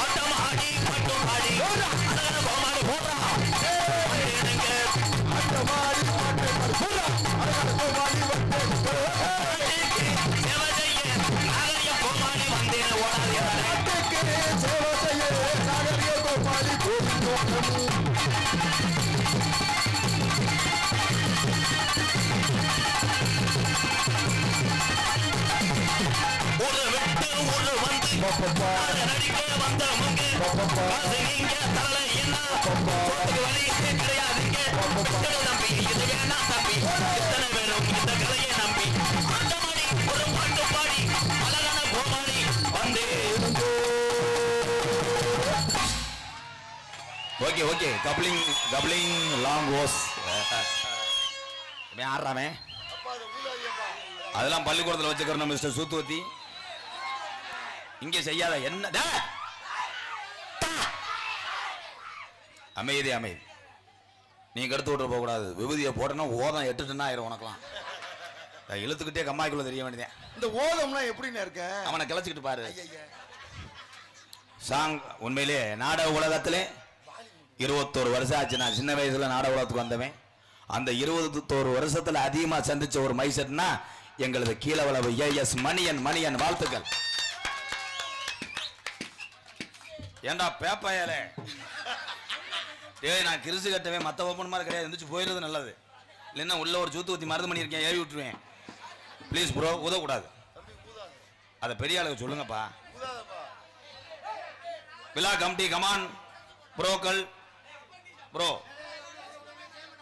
ஆட்டமாடி பாட்டுமாடி அழகான கோமாளி போடுறா ஆட்டமாடி பாட்டுமாடி அழகான கோமாளி சேவை செய்ய நாகரிக கோமாளி வந்தேன் ஓடாதே சேவை செய்ய நாகரிக கோமாளி ஒரு விட்டு ஒரு வந்து நடிக்க வந்த முங்க நீங்க தலை என்ன சோத்துக்கு வழி கிடையாதுங்க நம்பி இது வேணா தம்பி எத்தனை பேரும் இந்த கலையை நம்பி ஆட்டமாடி ஒரு பாட்டு பாடி அழகான கோமாளி வந்து okay okay coupling coupling long ஓஸ் ஆடுறாமே அதெல்லாம் பள்ளிக்கூடத்தில் வச்சுக்கிறோம் மிஸ்டர் சூத்துவத்தி இங்கே செய்யாத என்ன அமைதி அமைதி நீங்க எடுத்து விட்டு போக கூடாது விபூதியை போட்டனா ஓதம் 8 டன்னா ஆயிரும் உனக்கலாம் இழுத்துக்கிட்டே கம்மாய்க்குள்ள தெரிய வேண்டியதேன் இந்த ஓதம்னா எப்படின்னு இருக்க அவனை கிளச்சிக்கிட்டு பாரு சாங் உண்மையிலே நாடக உலகத்திலே 21 வருஷம் ஆச்சு நான் சின்ன வயசுல நாடக உலகத்துக்கு வந்தவன் அந்த 21 வருஷத்துல அதிகமா சந்திச்ச ஒரு மைசெட்னா எங்களது கீழவளவு ஏஎஸ் மணியன் மணியன் வாழ்த்துக்கள் ஏண்டா பேப்பையாலே டேய் நான் கிரிசு கட்டவே மற்ற ஓப்பன் மாதிரி கிடையாது இருந்துச்சு போயிடுறது நல்லது இல்லைன்னா உள்ள ஒரு சூத்து ஊற்றி மருந்து பண்ணியிருக்கேன் ஏறி விட்டுருவேன் ப்ளீஸ் ப்ரோ ஊதக்கூடாது அதை பெரிய ஆளுக்கு சொல்லுங்கப்பா விழா கமிட்டி கமான் ப்ரோக்கள் ப்ரோ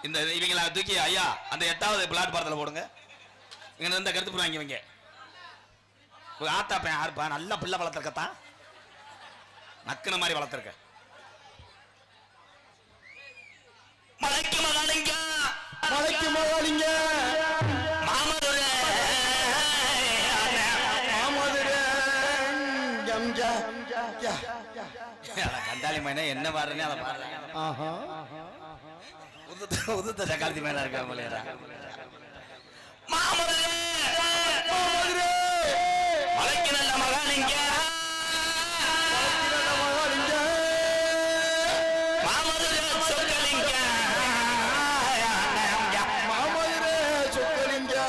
இந்த இவங்கள தூக்கி ஐயா அந்த 8வது பிளாட்பாரத்தில் போடுங்க இங்க இருந்த கருத்து போடுவாங்க இவங்க ஆத்தா பையன் யாருப்பா நல்ல பிள்ளை வளர்த்துருக்கத்தான் நக்குன மாதிரி வளர்த்துருக்க மலைக்கு மகாலிங்க மலைக்கு மகாலிங்க மாமதுரை மாமதுரை கண்டாளி மைனா என்ன பாடுறேன்னு அதை பாடுறேன் உதுத்த சக்காலத்தி மேல இருக்க மாமதுரை மலைக்கு நல்ல மகாலிங்க மாமதுரை சொக்கலிங்க மாமதுரை சொக்கலிங்க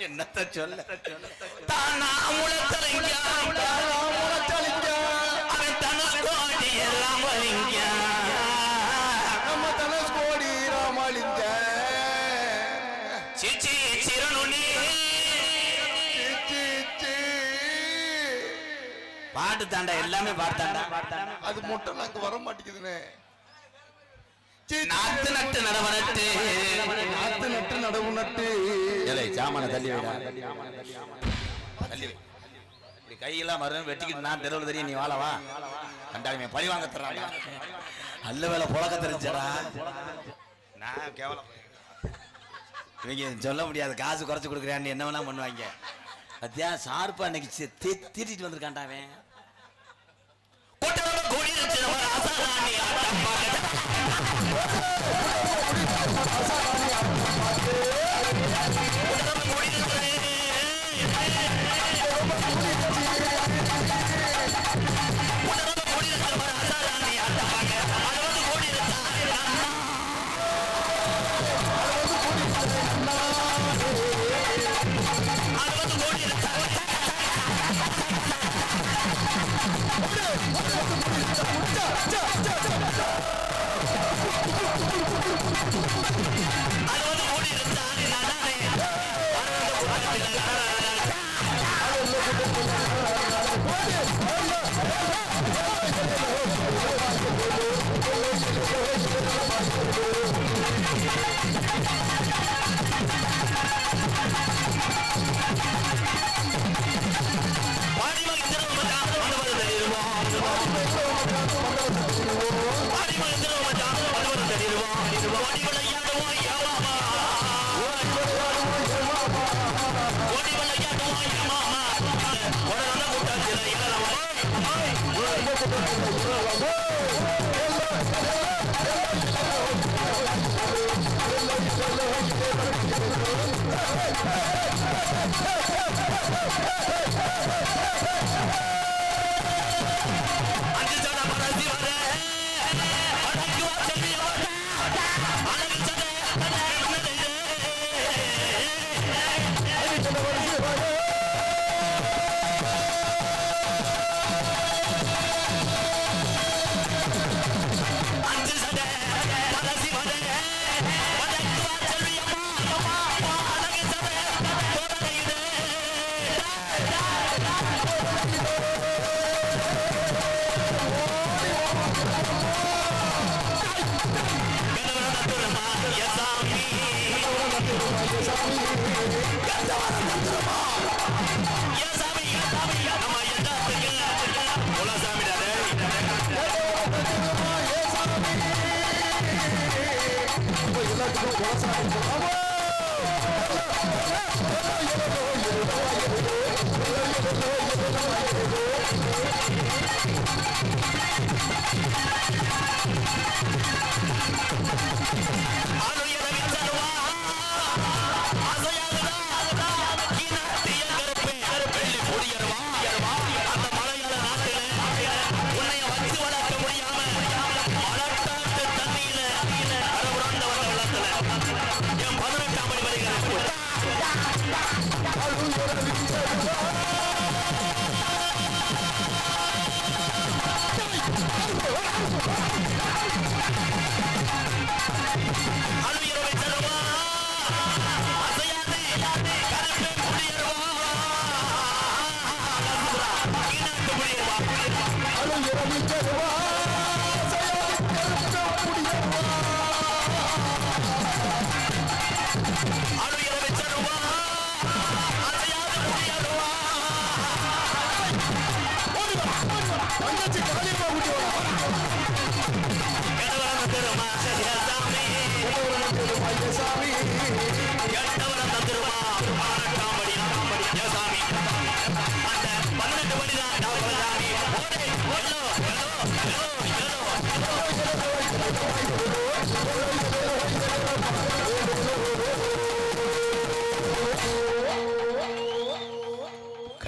என்னத்த சொல்ல தானா முளத்தலிங்க அவன் தனுஷ்கோடி ராமலிங்க நம்ம தனுஷ்கோடி ராமலிங்க சிச்சி சிரணுனி பாட்டு தாண்டா எல்லாமே பாட்டாண்டா அது மட்டும் நாங்க வர மாட்டேங்குதுனே நாத்து நட்டு நடவு நட்டு நாத்து நட்டு நடவு நட்டு ஏலே சாமான தள்ளி வைடா தள்ளி வை இப்படி கையெல்லாம் வரும் வெட்டிக்கிட்டு நான் தெருவில் தெரியும் நீ வாழவா கண்டாலுமே பழி வாங்க தர்றாங்க நல்ல வேலை புழக்க தெரிஞ்சடா நான் கேவலம் இவங்க சொல்ல முடியாது காசு குறைச்சு கொடுக்குறான்னு என்ன வேணா பண்ணுவாங்க அத்தியா சார்பா அன்னைக்கு தீட்டிட்டு வந்திருக்காண்டாவன் Hey!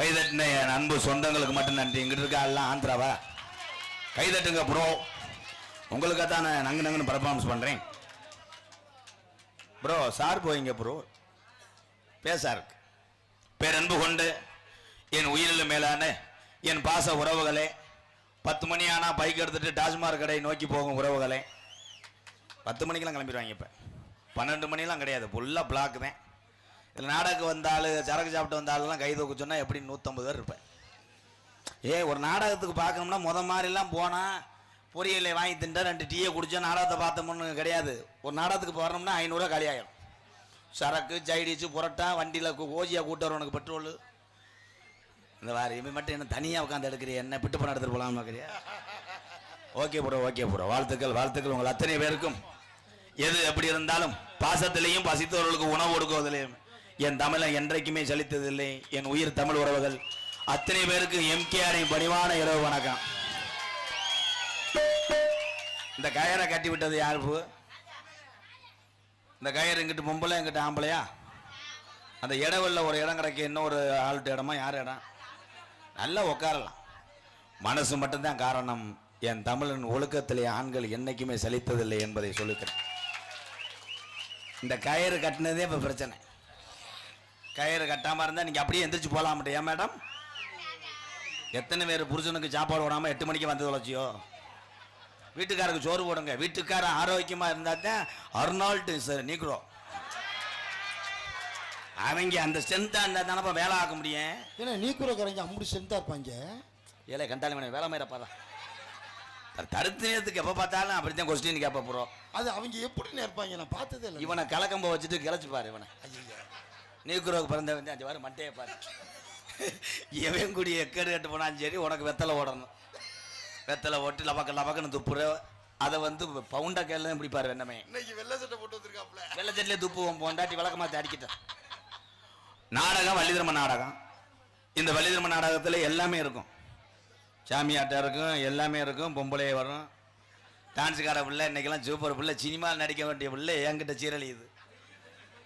கைதட்டின என் அன்பு சொந்தங்களுக்கு மட்டும் நன்றி. இங்கிட்டு இருக்கா எல்லாம் ஆந்திராவா? கைதட்டுங்க ப்ரோ. உங்களுக்காக தான் நான் நங்கு நங்குன்னு பர்ஃபார்மன்ஸ் பண்றேன் ப்ரோ. சார் போயிங்க ப்ரோ. பேசாரு பேரன்பு கொண்டு என் உயிரில் மேலான என் பாச உறவுகளே, 10 மணி ஆனால் பைக் எடுத்துட்டு டாஸ்மாக் கடை நோக்கி போகும் உறவுகளே. 10 மணிக்கெல்லாம் கிளம்பிடுவாங்க. இப்போ 12 மணிலாம் கிடையாது, ஃபுல்லாக பிளாக் தான். இதில் நாடகம் வந்தாலும் சரக்கு சாப்பிட்டு வந்தாலும் கை தூக்க சொன்னால் எப்படி 150 பேர் இருப்பேன். ஒரு நாடகத்துக்கு பார்க்கணும்னா மாதிரிலாம் போனால் பொரியலை வாங்கி தின்ட்டா 2 டீயை குடித்தா நாடகத்தை பார்த்தோம்னு கிடையாது. ஒரு நாடகத்துக்கு போகிறோம்னா 500 ரூபா காலியாகிடும். சரக்கு சைடிச்சு புரட்டா வண்டியில் ஓஜியாக கூட்டு வரவனுக்கு பெட்ரோலு. இந்த வாரி இவன் மட்டும் என்ன தனியாக உட்காந்து எடுக்கிறிய, என்ன பிட்டு பண்ண எடுத்துகிட்டு போகலாம்னு இருக்கிறியா? Okay bro, okay bro. வாழ்த்துக்கள் வாழ்த்துக்கள் உங்கள் அத்தனை பேருக்கும். எது எப்படி இருந்தாலும் பாசத்திலையும் பசித்தவர்களுக்கு உணவு கொடுக்குவதிலையும் என் தமிழை என்றைக்குமே சலித்ததில்லை. என் உயிர் தமிழ் உறவுகள் அத்தனை பேருக்கு எம்கேஆரின் பணிவான இரவு வணக்கம். இந்த கயரை கட்டி விட்டது யாரு? இந்த கயிறு இங்கிட்டு பொம்பளை இங்கிட்டு ஆம்பளையா? அந்த இடவெல்ல ஒரு இடம் கிடைக்க இன்னொரு ஆள்கிட்ட இடமா? யார் இடம்? நல்லா உட்காரலாம். மனசு மட்டும்தான் காரணம். என் தமிழின் ஒழுக்கத்திலே ஆண்கள் என்னைக்குமே சலித்ததில்லை என்பதை சொல்லுகிறேன். இந்த கயிறு கட்டினதே இப்போ பிரச்சனை. கயிறு கட்டாமல் இருந்தால் நீங்கள் அப்படியே எந்திரிச்சு போகலாமட்டே. ஏன் மேடம்? எத்தனை பேர் புருஷனுக்கு சாப்பாடு போடாமல் 8 மணிக்கு வந்து தொலைச்சியோ? வீட்டுக்காரருக்கு சோறு போடுங்க. வீட்டுக்காரன் ஆரோக்கியமாக இருந்தால் தான் அர்னால்டு சார் நீக்ரோ அவங்க அந்த ஸ்ட்ரென்த்தாக இருந்தால் தானப்பா வேலை ஆக்க முடியும். ஏன்னா நீக்குறக்காரங்க அம்புடி ஸ்ட்ரென்த்தாக இருப்பாங்க. ஏழை கண்டாளி மணி வேலை மாறப்பாதா தடுத்து நேரத்துக்கு எப்போ பார்த்தாலும் அப்படித்தான் கொஸ்டின் கேட்ப போகிறோம். அது அவங்க எப்படி இருப்பாங்க? நான் பார்த்ததே இல்லை. இவனை கலக்கம்ப வச்சுட்டு கிளச்சி பாரு. இவனை நீக்குறவுக்கு பிறந்த வந்து 5 வாரம் மண்டையை பாரு. எவன் கூடிய எக்கேடு கட்டு போனாலும் சரி உனக்கு வெத்தலை ஓடணும். வெத்தலை ஓட்டு லபக்குன்னு துப்புற. அதை வந்து பவுண்டா கேள்வி பிடிப்பாரு. என்னமே இன்னைக்கு வெள்ளை சட்டை போட்டு வந்திருக்காப்ல. வெள்ளை சட்டிலே துப்புவோம் போண்டாட்டி விளக்கமாத்தி அடிக்கிட்டேன். நாடகம் வள்ளிதர்ம நாடகம். இந்த வள்ளிதர்ம நாடகத்தில் எல்லாமே இருக்கும். சாமியாட்டம் இருக்கும், எல்லாமே இருக்கும். பொம்பளையே வரும், டான்ஸுக்கார பிள்ளை. இன்னைக்கெல்லாம் சூப்பர் பிள்ளை, சினிமாவில் நடிக்க வேண்டிய பிள்ளை என்கிட்ட சீரழியுது.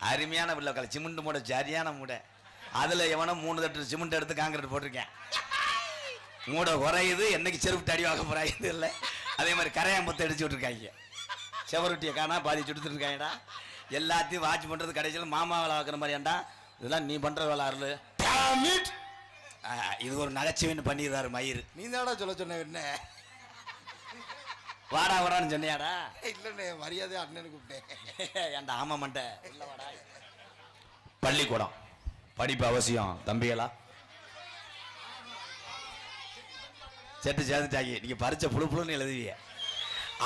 அருமையான பிள்ளை, சிமெண்ட் மூடை, சரியான மூடை. அதில் எவனோ 3 தட்டு சிமெண்ட் எடுத்து காங்கிரீட் போட்டிருக்கேன். மூடை குறையுது, என்னைக்கு செருப்பு அடி வாங்க போறாங்க இல்லை. அதே மாதிரி கரையாம்பத்தை அடிச்சு விட்டுருக்காங்க. செவரொட்டியை காணா பாதி சுடுத்துட்டு இருக்காங்கடா. எல்லாத்தையும் வாட்ச் பண்ணுறது கடைசியில் மாமா வேலை பார்க்குற மாதிரியாண்டா. இதெல்லாம் நீ பண்ணுற வேலை அருள். இது ஒரு நகைச்சுவைன்னு பண்ணிடுறாரு மயிறு. நீ தாடா சொல்ல சொன்ன. என்ன வாடா வாடான்னு சொன்னியாடா? இல்லைண்ணே, மரியாதை அண்ணனு கூப்பிட்டேன். ஏன்டா ஆமா மண்டை. பள்ளிக்கூடம் படிப்பு அவசியம் தம்பிகளா. செட்டு சேர்ந்துட்டாங்க. நீங்க பறிச்ச புழுன்னு எழுதுவீங்க.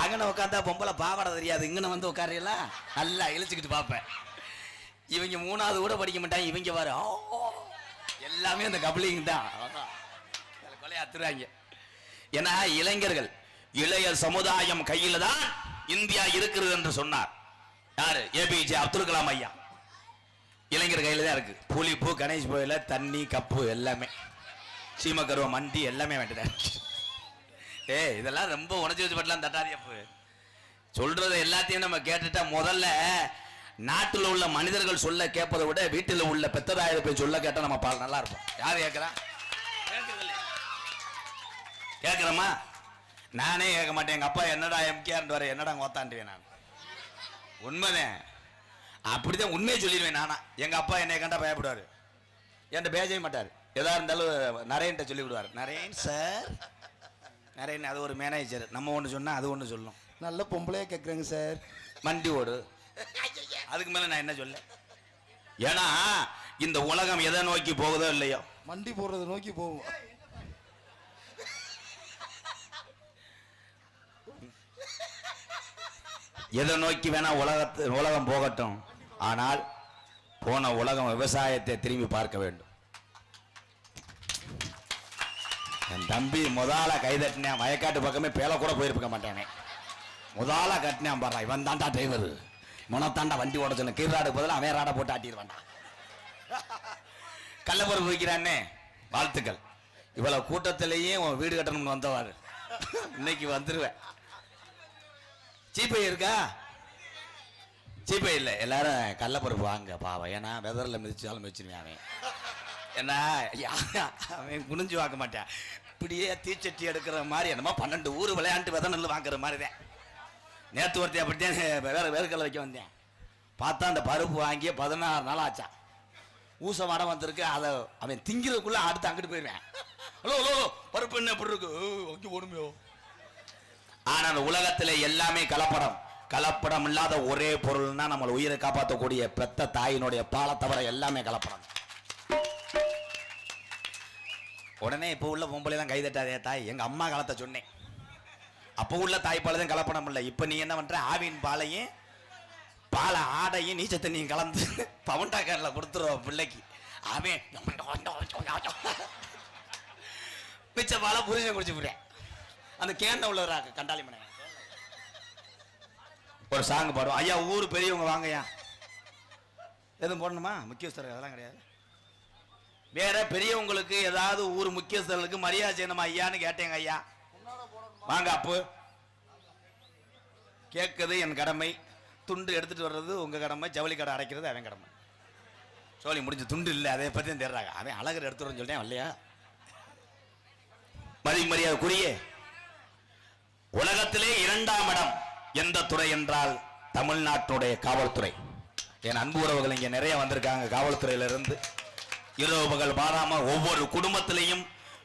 அங்கன உட்காந்தா பொம்பளை பாவாடை தெரியாது. இங்கன வந்து உட்காரியல நல்லா இழுச்சுக்கிட்டு பார்ப்பேன். இவங்க 3வது கூட படிக்க மாட்டாங்க. இவங்க வர எல்லாமே அந்த கப்ளிங் தான். கொலையை அத்துறாங்க. ஏன்னா இளைஞர்கள், இளைய சமுதாயம் கையில தான் இந்தியா இருக்கிறது என்று சொன்னார். யாரு? ஏபிஜே அப்துல் கலாம் ஐயா. இளைஞர் கையில தான் இருக்கு. புலிப்பூ, கணேஷ் கோயில தண்ணி கப்பு எல்லாமே, சீமக்கருவ மண்டி எல்லாமே வேண்டியதான். இதெல்லாம் ரொம்ப உணர்ச்சி வச்சு பட்டலாம் தட்டாதியப்பு. சொல்றது எல்லாத்தையும் நம்ம கேட்டுட்டா முதல்ல நாட்டில் உள்ள மனிதர்கள் சொல்ல கேட்பதை விட வீட்டில் உள்ள பெத்ததாயிரம் போய் சொல்ல கேட்டா நம்ம பால் நல்லா இருப்போம். யார் கேட்கிறா? கேட்கிறோமா? நானே கேட்க மாட்டேன். எங்க அப்பா என்னடா எம்கேஆர் வர என்னடா ஓத்தாண்டுவேன். நான் உண்மைதான், அப்படிதான் உண்மையை சொல்லிடுவேன். நானா எங்க அப்பா என்னை கண்டா பயப்படுவாரு, என்கிட்ட பேசவே மாட்டார். எதா இருந்தாலும் நரேன்ட்ட சொல்லி விடுவார். நரேன் சார், நரேன் அது ஒரு மேனேஜர். நம்ம ஒன்று சொன்னா அது ஒன்று சொல்லும். நல்ல பொம்பளையா கேட்குறேங்க சார், மண்டி ஓடு. அதுக்கு மேல நான் என்ன சொல்ல? ஏன்னா இந்த உலகம் எதை நோக்கி போகுதோ இல்லையோ, மண்டி போடுறத நோக்கி போவோம். எதை நோக்கி வேணா உலகம் போகட்டும், ஆனால் போன உலகம் விவசாயத்தை திரும்பி பார்க்க வேண்டும். என் தம்பி முதல கைதட்டினேன். வயக்காட்டு பக்கமே பேல கூட போயிருக்க மாட்டானே. முதல கட்டினேன் பாரு, இவன் தாண்டா டிரைவர், முனத்தாண்டா வண்டி ஓட சொன்ன. கீழாடு பதில் அவன் ராட போட்டு ஆட்டிடுவான். கள்ளப்பருப்பு வைக்கிறானே, வாழ்த்துக்கள். இவ்வளவு கூட்டத்திலேயே உன் வீடு கட்டணும்னு வந்தவாரு, இன்னைக்கு வந்துருவேன். சீப்பை இருக்கா? சீப்பை இல்லை. எல்லாரும் கள்ளப்பருப்பு வாங்க பாவம். ஏன்னா வெதரில் மிதிச்சாலும் மிதிச்சிருவேன் அவன். ஏன்னா அவன் குனிஞ்சு வாங்க மாட்டான். இப்படியே தீச்சட்டி எடுக்கிற மாதிரி என்னமோ 12 ஊர் விளையாண்டு வித நெல் வாங்குற மாதிரி தான். நேற்று ஒருத்தி அப்படித்தான் வேர்க்கலை வைக்க வந்தேன். பார்த்தா அந்த பருப்பு வாங்கி 16 நாள் ஆச்சான். ஊச வடம் வந்திருக்கு. அதை அவன் திங்கிறதுக்குள்ள அடுத்து அங்கிட்டு போயிடுவேன். ஹலோ ஹலோ, பருப்பு என்ன எப்படி இருக்கு அங்கே ஓடுமையோ. ஆனா அந்த உலகத்துல எல்லாமே கலப்படம். கலப்படம் இல்லாத ஒரே பொருள்னா நம்மளை உயிரை காப்பாற்றக்கூடிய பெத்த தாயினுடைய பாலை தவிர எல்லாமே கலப்படம். உடனே இப்போ உள்ள பொம்பளை எல்லாம் கைதட்டாதே தாய். எங்க அம்மா காலத்தை சொன்னேன். அப்போ உள்ள தாய்ப்பால் தான் கலப்படம் இல்லை. இப்ப நீ என்ன பண்ற? ஆவின் பாலையும் பாலை ஆடையும் நீச்ச தண்ணியும் கலந்து பவுண்டாக்காரில் கொடுத்துருவோம் பிள்ளைக்கு. அவன் மிச்ச பாலை புரிஞ்ச குடிச்சு போறேன். அந்த கேண்ட உள்ளவராக கண்டாளி மனை ஒரு சாங் பாடுவோம். ஐயா ஊர் பெரியவங்க வாங்கய்யா. எதுவும் போடணுமா? முக்கியஸ்தர் அதெல்லாம் கிடையாது. வேற பெரியவங்களுக்கு ஏதாவது ஊர் முக்கியஸ்தர்களுக்கு மரியாதை செய்யணுமா ஐயான்னு கேட்டேங்க. ஐயா வாங்க அப்பு. கேட்குது என் கடமை. துண்டு எடுத்துட்டு வர்றது உங்க கடமை. ஜவுளி கடை அடைக்கிறது அவன் கடமை. சோழி முடிஞ்ச துண்டு இல்லை, அதை பற்றி தேடுறாங்க. அவன் அழகர் எடுத்துறன்னு சொல்லிட்டேன் இல்லையா? மரியாதைக்குரிய உலகத்திலே 2ஆம் இடம் எந்த துறை என்றால் தமிழ்நாட்டுடைய காவல்துறை. என் அன்பு உறவுகள் இங்க நிறைய வந்திருக்காங்க காவல்துறையிலிருந்து. இரவு பகல் பாராம ஒவ்வொரு குடும்பத்திலையும்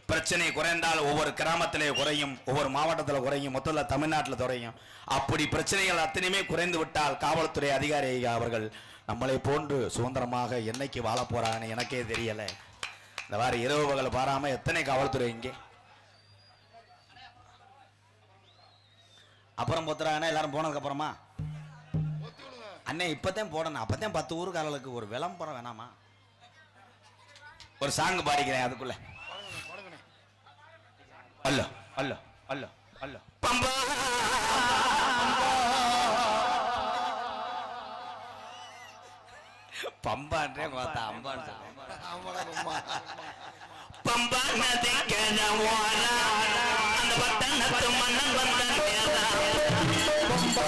பிரச்சனை குறைந்தால் ஒவ்வொரு கிராமத்திலே குறையும், ஒவ்வொரு மாவட்டத்தில் குறையும், மொத்தத்தில் தமிழ்நாட்டில் குறையும். அப்படி பிரச்சனைகள் அத்தனையுமே குறைந்து விட்டால் காவல்துறை அதிகாரி அவர்கள் நம்மளை போன்று சுதந்திரமாக என்னைக்கு வாழ போறாங்கன்னு எனக்கே தெரியல. இந்த மாதிரி இரவு பகல் பாராம எத்தனை காவல்துறை இங்கே. அப்புறம் போத்துறாங்கன்னா எல்லாரும் போனதுக்கு அப்புறமா அண்ணே இப்பதான் போடணும். அப்பதான் 10 ஊருக்காரர்களுக்கு ஒரு விளம்பரம் வேணாமா? ஒரு சாங் பாடிக்கிறேன் அதுக்குள்ள. அல்ல அல்ல அல்ல அல்ல பம்பா பம்பான்றே பார்த்தா அம்பான்னு பம்பா நதி கனவானா அந்த பட்டணத்து மன்னன் வந்தான் நேரா பம்பா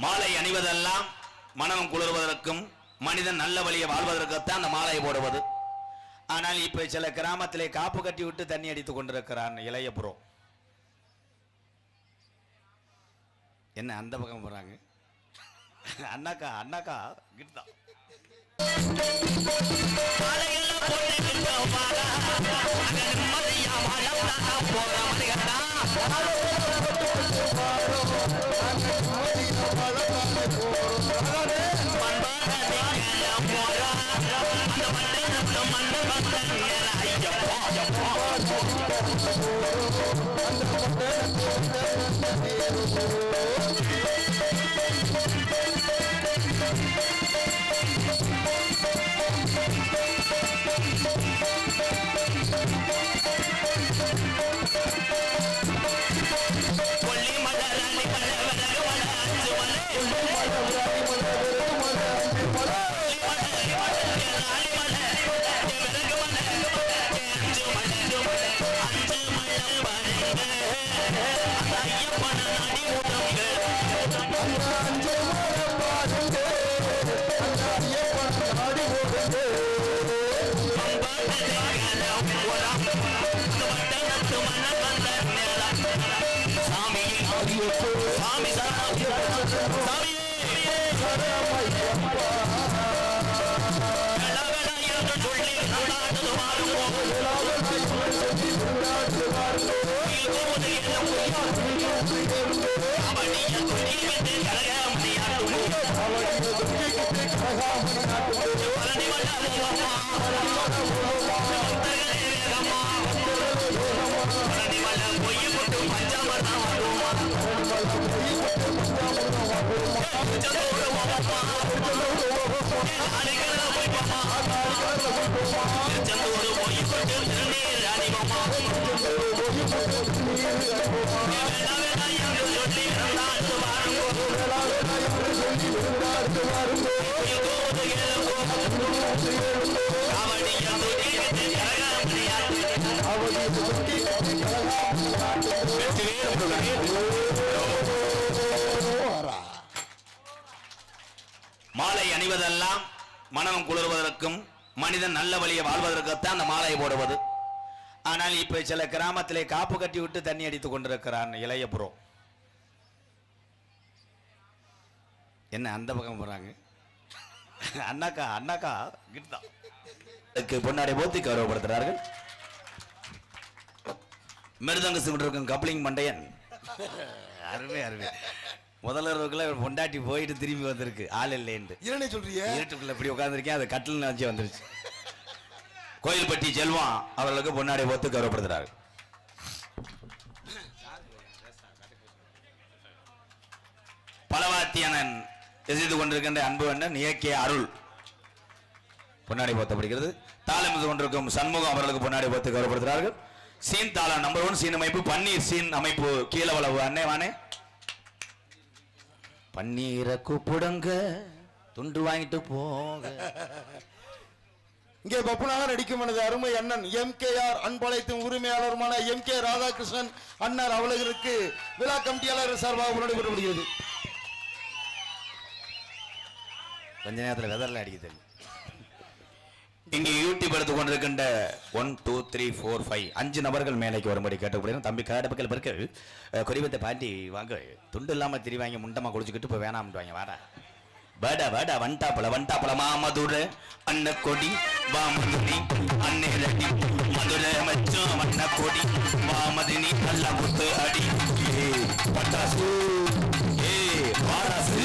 மாலை அணிவதெல்லாம் மனம் குளிர்வதற்கும் மனிதன் நல்ல வழியை வாழ்வதற்குத்தான் அந்த மாலை போடுவது. ஆனால் இப்ப சில கிராமத்திலே காப்பு கட்டி விட்டு தண்ணி அடித்துக் கொண்டிருக்கிறான் இளைய புறம். என்ன அந்த பக்கம் போறாங்க? அண்ணாக்கா அண்ணாக்கா கிட்டா மாலை அணிவதெல்லாம் மனம் குளிர்வதற்கும் மனிதன் நல்ல வழியை வாழ்வதற்குத்தான் அந்த மாலை போடுவது. ஆனால் இப்ப சில கிராமத்திலே காப்பு கட்டி விட்டு தண்ணி அடித்துக் கொண்டிருக்கிறான் இளைய புறம். என்ன அந்த பக்கம் போறாங்க? அண்ணாக்கா அண்ணாக்கா கிட்டா பொன்னாடை போத்தி கௌரவப்படுத்துறார்கள். மிருதங்க சிமிட்டிருக்கும் கப்ளிங் மண்டையன் அருமை அருமை. முதல்ல பொண்டாட்டி போயிட்டு திரும்பி வந்திருக்கு ஆள் இல்லைன்னு. என்ன சொல்றீங்க? இருட்டுக்குள்ள இப்படி உட்காந்துருக்கேன், அது கட்டில் நினைச்சு வந்துருச்சு. கோயில்பட்டி செல்வம் அவர்களுக்கு பொன்னாடை போத்து கௌரவப்படுத்துறாரு. பலவாத்தியனன் எதிர்த்து கொண்டிருக்கின்ற அன்பு அண்ணன் இயக்கிய அருள் பொன்னாடை போத்தப்படுகிறது. தாளம் கொண்டிருக்கும் சண்முகம் அவர்களுக்கு பொன்னாடை போத்து கௌரவப்படுத்துறார்கள். சீன் தாளம் நம்பர் 1 சீன் அமைப்பு பன்னீர் சீன் அமைப்பு கீழவளவு அண்ணே வானே பன்னீரை கூப்பிடுங்க துண்டு வாங்கிட்டு போங்க. இங்கே பப்புனாக நடிக்கும் எனது அருமை அண்ணன் MKR அன்பழைத்தும் உரிமையாளருமான MK ராதாகிருஷ்ணன் அண்ணர் அவர்களுக்கு விழா கமிட்டியாளர் சார்பாக நடைபெறப்படுகிறது. கொஞ்ச நேரத்தில் வெதர்ல அடிக்க தெரியும். இங்கே யூடியூப் எடுத்து கொண்டிருக்கின்ற 1 2 3 4 5 5 நபர்கள் மேலைக்கு வரும்படி கேட்டுக்கொள்கிறேன். தம்பி கடப்பக்கல் பிறகு குறிவத்தை பாண்டி வாங்க துண்டு இல்லாம திரிவாங்க முண்டமா குடிச்சுக்கிட்டு இப்போ வேணாம்ட்டுவாங்க. வாடா வாடா வாடா வண்டாப்பழ மாமதுர அன்ன கொடி வாமதுனி அன்னேரடி மதுர மச்சம் அன்ன கொடி வாமதினி நல்ல குத்து அடி பட்டாசு பாராசு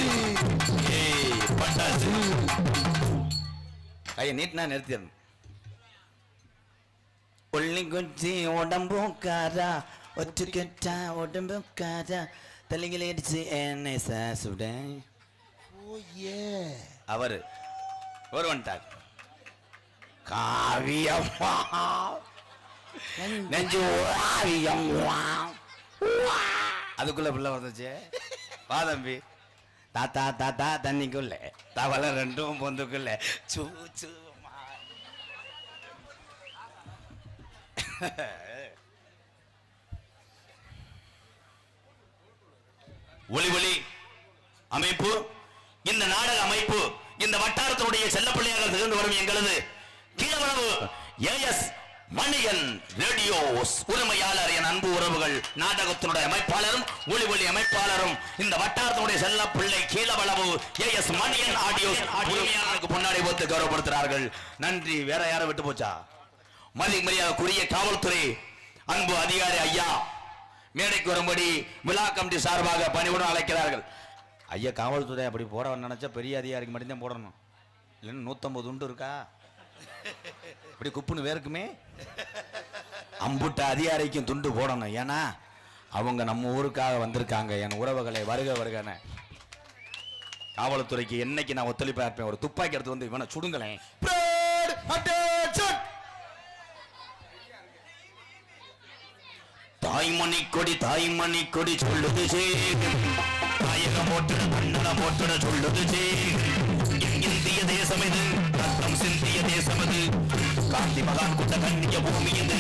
பட்டாசு கையை நீட்டினா நிறுத்திடணும். உள்ளி குச்சி உடம்புக்காரா ஒற்றுக்கட்டா உடம்புக்காரா தலைகளை அடிச்சு என்னை சாசுட அவரு ஒரு வந்துட்டார். காவியம்மா நெஞ்சு அதுக்குள்ள பிள்ளை வந்துச்சு. வா தம்பி தாத்தா தாத்தா தண்ணிக்குள்ள தவளை ரெண்டும் பொந்துக்குள்ள சூ சூ ஒளி ஒளி அமைப்பு இந்த நாடக அமைப்பு இந்த வட்டாரத்தினுடைய செல்லப்பிள்ளையாக திகழ்ந்து வரும் எங்களது கீழவளவு ஏஎஸ் மணிகன் ரேடியோஸ் உரிமையாளர் என் அன்பு உறவுகள் நாடகத்தினுடைய அமைப்பாளரும் ஒளி ஒளி அமைப்பாளரும் இந்த வட்டாரத்தினுடைய செல்ல பிள்ளை கீழவளவு ஏஎஸ் மணிகன் ஆடியோஸ் உரிமையாளருக்கு முன்னாடி போட்டு கௌரவப்படுத்துகிறார்கள். நன்றி. வேற யாரை விட்டு போச்சா? மரியாதைக்குரிய காவல்துறை அன்பு அதிகாரி ஐயா மேடைக்கு வரும்படி விழா கமிட்டி சார்பாக பணிவுடன் அழைக்கிறார்கள். ஐயா காவல்துறை அப்படி போட நினைச்சா பெரிய அதிகாரிக்கு மட்டும்தான் போடணும். இல்லைன்னு 150 உண்டு இருக்கா இப்படி குப்புன்னு வேறுக்குமே அம்புட்ட அதிகாரிக்கும் துண்டு போடணும். ஏன்னா அவங்க நம்ம ஊருக்காக வந்திருக்காங்க. என் உறவுகளை வருக வருகன காவல்துறைக்கு என்னைக்கு நான் ஒத்துழைப்பா இருப்பேன். ஒரு துப்பாக்கி எடுத்து வந்து இவனை சுடுங்களேன். தாய்மணி கொடி சொல்லுது தாயகம் போட்டுட கண்ணடம் போட்டுட சொல்லுது இந்திய தேசம் இது ரத்தம் சிந்திய தேசம் இது காந்தி மகான் கொண்ட கண்ணிய பூமி இது.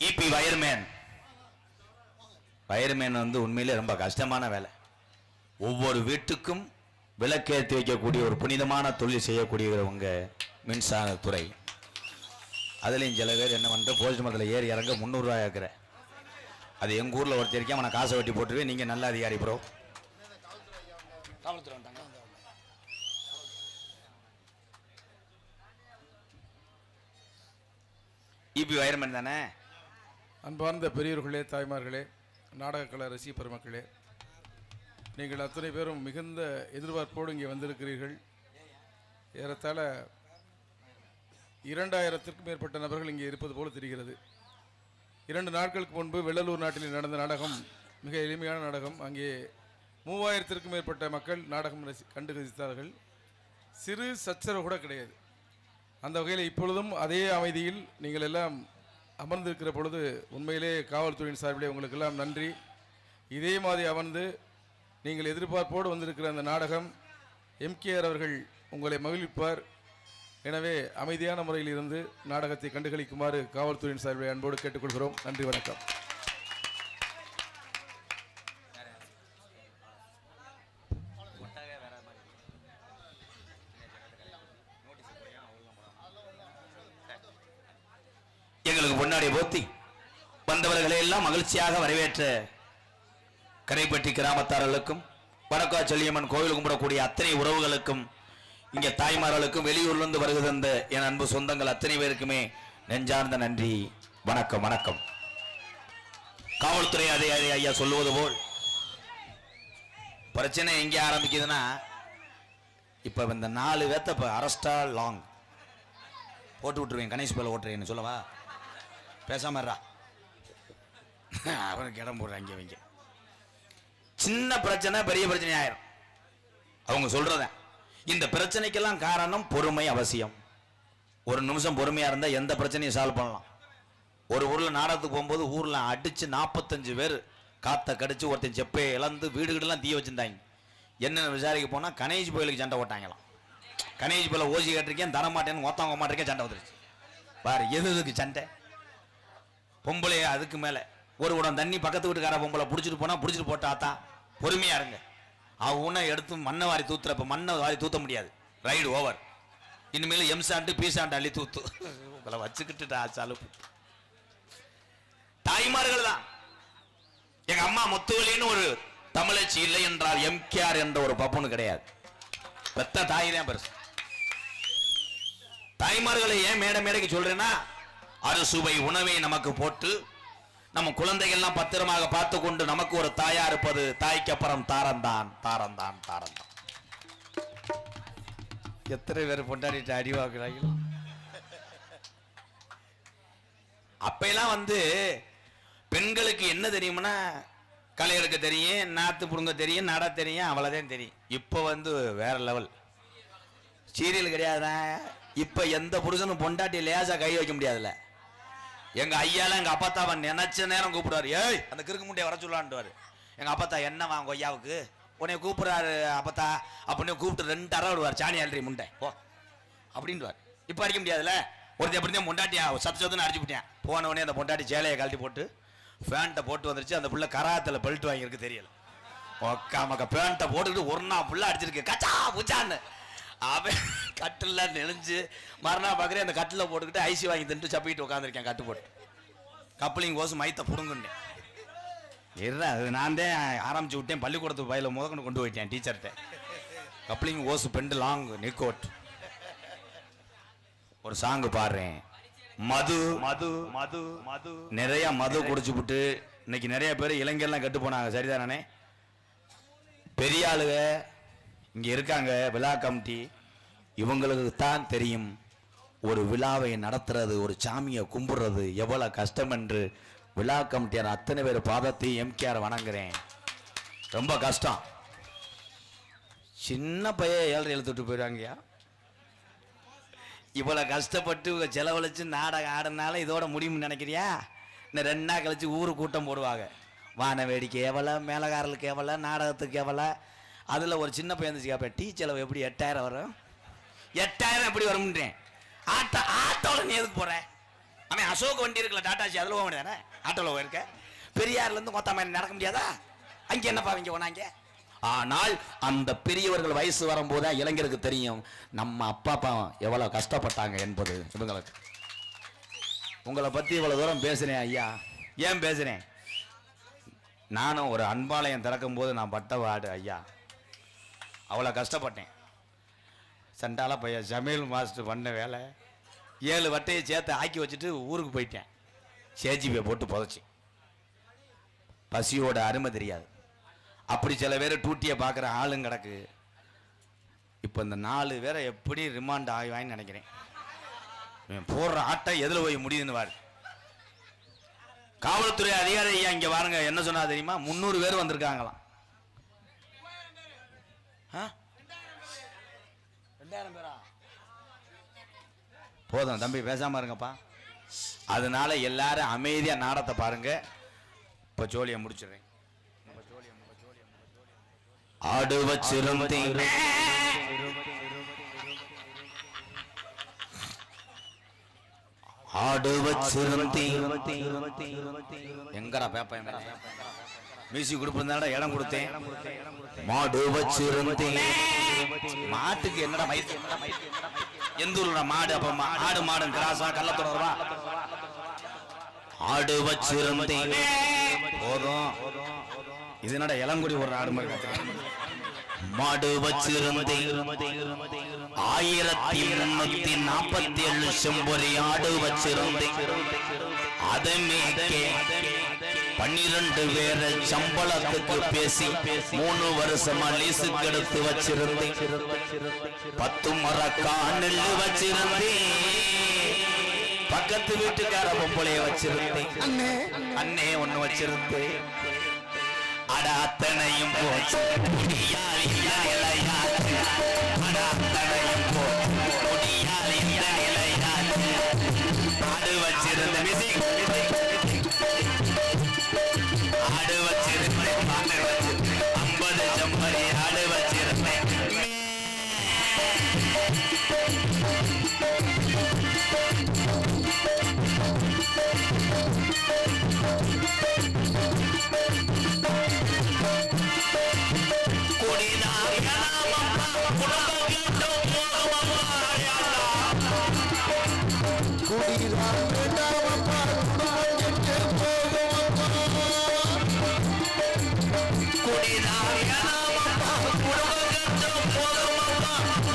இபி வயர்மேன் வந்து உண்மையிலே ரொம்ப கஷ்டமான வேலை. ஒவ்வொரு வீட்டுக்கும் விளக்கேற்றி வைக்கக்கூடிய ஒரு புனிதமான தொழில் செய்யக்கூடியவங்க மின்சாரத்துறை. அதுலேயும் சில பேர் என்ன பண்ணுற போஸ்ட் மரத்தில் ஏறி இறங்க 300 ரூபாய் இருக்கிற அது எங்கள் ஊரில் ஒருத்தர் இருக்கேன். அவனை காசை வெட்டி போட்டுருவேன். நீங்கள் நல்ல அதிகாரி ப்ரோ. காவல்துறை வந்தாங்க. இபி வயர்மேன் தானே. அன்பார்ந்த பெரியவர்களே, தாய்மார்களே, நாடகக்கலை ரசிக பெருமக்களே, நீங்கள் அத்தனை பேரும் மிகுந்த எதிர்பார்ப்போடு இங்கே வந்திருக்கிறீர்கள். ஏறத்தாழ 2000த்திற்கும் மேற்பட்ட நபர்கள் இங்கே இருப்பது போல தெரிகிறது. 2 நாட்களுக்கு முன்பு வெள்ளலூர் நாட்டில் நடந்த நாடகம் மிக எளிமையான நாடகம். அங்கே 3000த்திற்கும் மேற்பட்ட மக்கள் நாடகம் கண்டு ரசித்தார்கள். சிறு சச்சரவு கூட கிடையாது. அந்த வகையில் இப்பொழுதும் அதே அமைதியில் நீங்கள் எல்லாம் அமர்ந்திருக்கிற பொழுது உண்மையிலே காவல்துறையின் சார்பிலே உங்களுக்கெல்லாம் நன்றி. இதே மாதிரி அமர்ந்து நீங்கள் எதிர்பார்ப்போடு வந்திருக்கிற அந்த நாடகம் எம்கேஆர் அவர்கள் உங்களை மகிழ்விப்பார். எனவே அமைதியான முறையில் இருந்து நாடகத்தை கண்டுகளிக்குமாறு காவல்துறையின் சார்பிலே அன்போடு கேட்டுக்கொள்கிறோம். நன்றி, வணக்கம். எங்களுக்கு முன்னாடி போத்தி வந்தவர்களை எல்லாம் மகிழ்ச்சியாக வரவேற்ற கரைப்பட்டி கிராமத்தார்களுக்கும் வடக்கா செல்லியம்மன் கோவில் கும்பிடக்கூடிய அத்தனை உறவுகளுக்கும் இங்கே தாய்மார்களுக்கும் வெளியூர்லிருந்து வருகை தந்த என் அன்பு சொந்தங்கள் அத்தனை பேருக்குமே நெஞ்சார்ந்த நன்றி. வணக்கம் வணக்கம். காவல்துறை அதிகாரி ஐயா சொல்லுவது போல் பிரச்சனை எங்கே ஆரம்பிக்குதுன்னா இப்ப இந்த 4 பேத்த இப்ப அரஸ்டா லாங் போட்டு விட்டுருவேன். கணேஷ் பேல ஓட்டுறேன்னு சொல்லவா? பேசாம அவனுக்கு இடம் போடுறாங்க. இவங்க சின்ன பிரச்சனை பெரிய பிரச்சனை ஆயிரும். அவங்க சொல்றத இந்த பிரச்சனைக்கெல்லாம் காரணம் பொறுமை அவசியம். ஒரு நிமிஷம் பொறுமையா இருந்தா எந்த பிரச்சனையும் சால்வ் பண்ணலாம். ஒரு ஊர்ல நாடகத்துக்கு போகும்போது ஊர்ல அடிச்சு 45 பேர் காத்த கடிச்சு ஒருத்தன் செப்பையை இழந்து வீடுகளெல்லாம் தீய வச்சிருந்தாங்க. என்னென்ன விசாரிக்க போனா கணேஷ் கோயிலுக்கு சண்டை ஓட்டாங்களாம். கணேஷ் போல ஓசி கேட்டிருக்கேன் தர மாட்டேன்னு ஒத்தவங்க மாட்டிருக்கேன் சண்டை வந்துருச்சு பாரு எதுக்கு சண்டை பொம்பளை அதுக்கு மேல ஒரு குடம் தண்ணி பக்கத்து வீட்டுக்கார பொம்பளை புடிச்சிட்டு போனா புடிச்சிட்டு போட்டாதான் பொறுமையா இருங்க அவனை எடுத்து மண்ணை வாரி தூத்துறப்ப மண்ணை வாரி தூத்த முடியாது ரைடு ஓவர் இனிமேல் எம்சாண்டு பீசாண்டு அள்ளி தூத்து உங்களை வச்சுக்கிட்டுட்டா சலுப்பு தாய்மார்கள் தான் எங்க அம்மா முத்துவலின்னு ஒரு தமிழச்சி இல்லை என்றால் எம்கேஆர் என்ற ஒரு பப்புன்னு கிடையாது பெத்த தாய் தான் பெருசு தாய்மார்களை ஏன் மேடைக்கு சொல்றேன்னா அறுசுவை உணவை நமக்கு போட்டு நம்ம குழந்தைகள்லாம் பத்திரமாக பார்த்து கொண்டு நமக்கு ஒரு தாயா இருப்பது தாய்க்கு அப்புறம் தாரந்தான் தாரந்தான் தாரந்தான் எத்தனை பேர் பொண்டாடிட்டு அடிவாக்குறாங்க அப்பெல்லாம் வந்து பெண்களுக்கு என்ன தெரியும்னா களை எடுக்க தெரியும் நாத்து புடுங்க தெரியும் நட தெரியும் அவ்வளவுதான் தெரியும் இப்ப வந்து வேற லெவல் சீரியல் கிடையாதுதான் இப்ப எந்த புருஷனும் பொண்டாட்டி லேசா கை வைக்க முடியாதுல்ல எங்க ஐயால எங்க அப்பத்தாவை நினைச்ச நேரம் கூப்பிடுவாரு ஏய் அந்த கிறுக்கு முட்டையை வர சொல்லான்ட்டுவாரு எங்க அப்பத்தா என்ன வாங்க ஐயாவுக்கு உன்னை கூப்பிடுறாரு அப்பத்தா அப்படின்னு கூப்பிட்டு 2 அரை விடுவார் சாணி அல்றி முண்டை போ அப்படின்ட்டுவார் இப்ப அடிக்க முடியாதுல்ல ஒருத்தர் எப்படிதான் பொண்டாட்டியா சத்துன்னு அடிச்சு விட்டேன் போன உடனே அந்த பொண்டாட்டி சேலையை கழட்டி போட்டு பேண்ட்டை போட்டு வந்துருச்சு அந்த புள்ள கராத்துல பெல்ட் வாங்கியிருக்கு தெரியல ஒக்காமக்க பேண்ட்டை போட்டுக்கிட்டு ஒரு நாள் புள்ள அடிச்சிருக்கு கச்சா பூச்சான்னு அவன் கட்டில் நெளிஞ்சு மறுநாள் பார்க்குறேன் அந்த கட்டில் போட்டுக்கிட்டு ஐசி வாங்கி தின்ட்டு சப்பிக்கிட்டு உட்காந்துருக்கேன் கட்டு போட்டு கப்ளிங் ஓசு மைத்த புடுங்குன்னேன் இருறா அது நான் தான் ஆரம்பிச்சு விட்டேன் பள்ளிக்கூடத்துக்கு பயில முதக்கொண்டு கொண்டு போயிட்டேன் டீச்சர்கிட்ட கப்ளிங் ஓசு பெண்டு லாங் நிக்கோட் ஒரு சாங்கு பாடுறேன் மது மது மது மது நிறைய மது குடிச்சு விட்டு இன்னைக்கு நிறைய பேர் இளைஞர்லாம் கெட்டு போனாங்க சரிதானே பெரிய ஆளுக இங்க இருக்காங்க விழா கமிட்டி இவங்களுக்கு தான் தெரியும் ஒரு விழாவை நடத்துறது ஒரு சாமியை கும்பிடுறது எவ்வளவு கஷ்டம் என்று விழா கமிட்டியார் அத்தனை பேர் பாதத்தை எம்கேஆர் வணங்குறேன் ரொம்ப கஷ்டம் சின்ன பையன் 7 எழுத்துட்டு போயிடுவாங்கயா இவ்வளவு கஷ்டப்பட்டு செலவழிச்சு நாடகம் ஆடினாலும் இதோட முடியும்னு நினைக்கிறியா இன்னும் 2 நாள் கழிச்சு ஊரு கூட்டம் போடுவாங்க வான வேடிக்கை எவ்வளோ மேலகாரலுக்கு எவ்வளோ நாடகத்துக்கு எவ்வளோ அதில் ஒரு சின்ன பையன் கேட்பேன் டீ செலவு எப்படி 8000 வரும் 8000 எப்படி வரும்ன்றேன் ஆட்டோவில் நீ எதுக்கு போகிறேன் அவன் அசோக் வண்டி இருக்குல்ல டாட்டாச்சி அதில் போக முடியாதானே ஆட்டோவில் போயிருக்க பெரியார்லேருந்து மொத்தம் நடக்க முடியாதா அங்கே என்னப்பா இங்கே போனாங்க ஆனால் அந்த பெரியவர்கள் வயசு வரும்போது இளைஞருக்கு தெரியும் நம்ம அப்பா எவ்வளவு கஷ்டப்பட்டாங்க என்பது இவங்களுக்கு உங்களை பத்தி இவ்வளவு தூரம் பேசுறேன் ஐயா ஏன் பேசுறேன் நானும் ஒரு அன்பாலயம் திறக்கும் போது நான் பட்ட வாடு ஐயா அவ்வளவு கஷ்டப்பட்டேன் சண்டால பையன் ஜமீல் மாஸ்டர் பண்ண வேலை 7 வட்டையை சேர்த்து ஆக்கி வச்சுட்டு ஊருக்கு போயிட்டேன் சேஜிபியை போட்டு புதைச்சி பசியோட அருமை தெரியாது அப்படி சில பேர் டூட்டியை பார்க்குற ஆளுங்க கிடக்கு இப்போ இந்த 4 பேரை எப்படி ரிமாண்ட் ஆகுவான்னு நினைக்கிறேன் போடுற ஆட்டை எதில் போய் முடியுதுன்னு வாரு காவல்துறை அதிகாரி ஐயா இங்கே பாருங்க என்ன சொன்னா தெரியுமா 300 பேர் வந்திருக்காங்களாம் 2000 பேரா போதும் தம்பி பேசாம இருங்கப்பா அதனால எல்லாரும் அமைதியா நாடத்தை பாருங்க இப்போ ஜோலியை முடிச்சிடுறேன் ஆடு வச்சிருந்தேன் ஆடு வச்சிருந்தேன் எங்கடா பேப்பேன் மியூசிக் கொடுப்பா இடம் கொடுத்தேன் மாடு வச்சிருந்தேன் மாட்டுக்கு என்னடா மயிர் எந்த ஊர்ல மாடு அப்ப ஆடு மாடு கிராசா கள்ளத்துறவா ஆடு வச்சிருந்தேன் போதும் இது என்னடா இளங்குடி ஒரு ஆடு மாதிரி மாடு வச்சிருந்தேன் 1347 செம்பொரி ஆடு வச்சிருந்தேன் அதை மேய்க்க 12 பேரை சம்பளத்துக்கு பேசி 3 வருஷமா லீஸுக்கு எடுத்து வச்சிருந்தேன் 10 மரக்கான் நெல்லு வச்சிருந்தேன் பக்கத்து வீட்டுக்கார பொம்பளைய வச்சிருந்தேன் அண்ணே ஒண்ணு வச்சிருந்தேன் அட அத்தனையும் போச்சு அட அத்தனையும் போச்சு ஆடு வச்சிருந்த ஆடு வச்சிருந்தேன் 50 செம்பரி ஆடு வச்சிருந்தேன்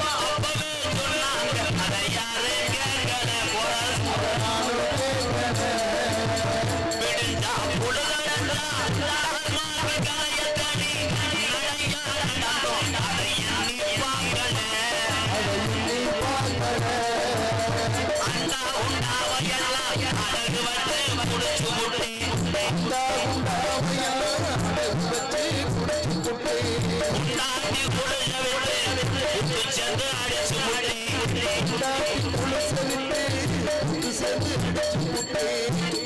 அப்பவே சொன்னாங்க அதை யாரு கேட்கல விடுஞ்சா புலகடந்தா காயத்தடி நடையா நடந்தோம் அதை எண்ணி பார்க்கல அண்டா உண்டாவையெல்லாம் அழகு வந்து முடிச்சு முட்டை உண்டாட்டி குளிர விட்டு விட்டு சென்று அடிச்சு முட்டை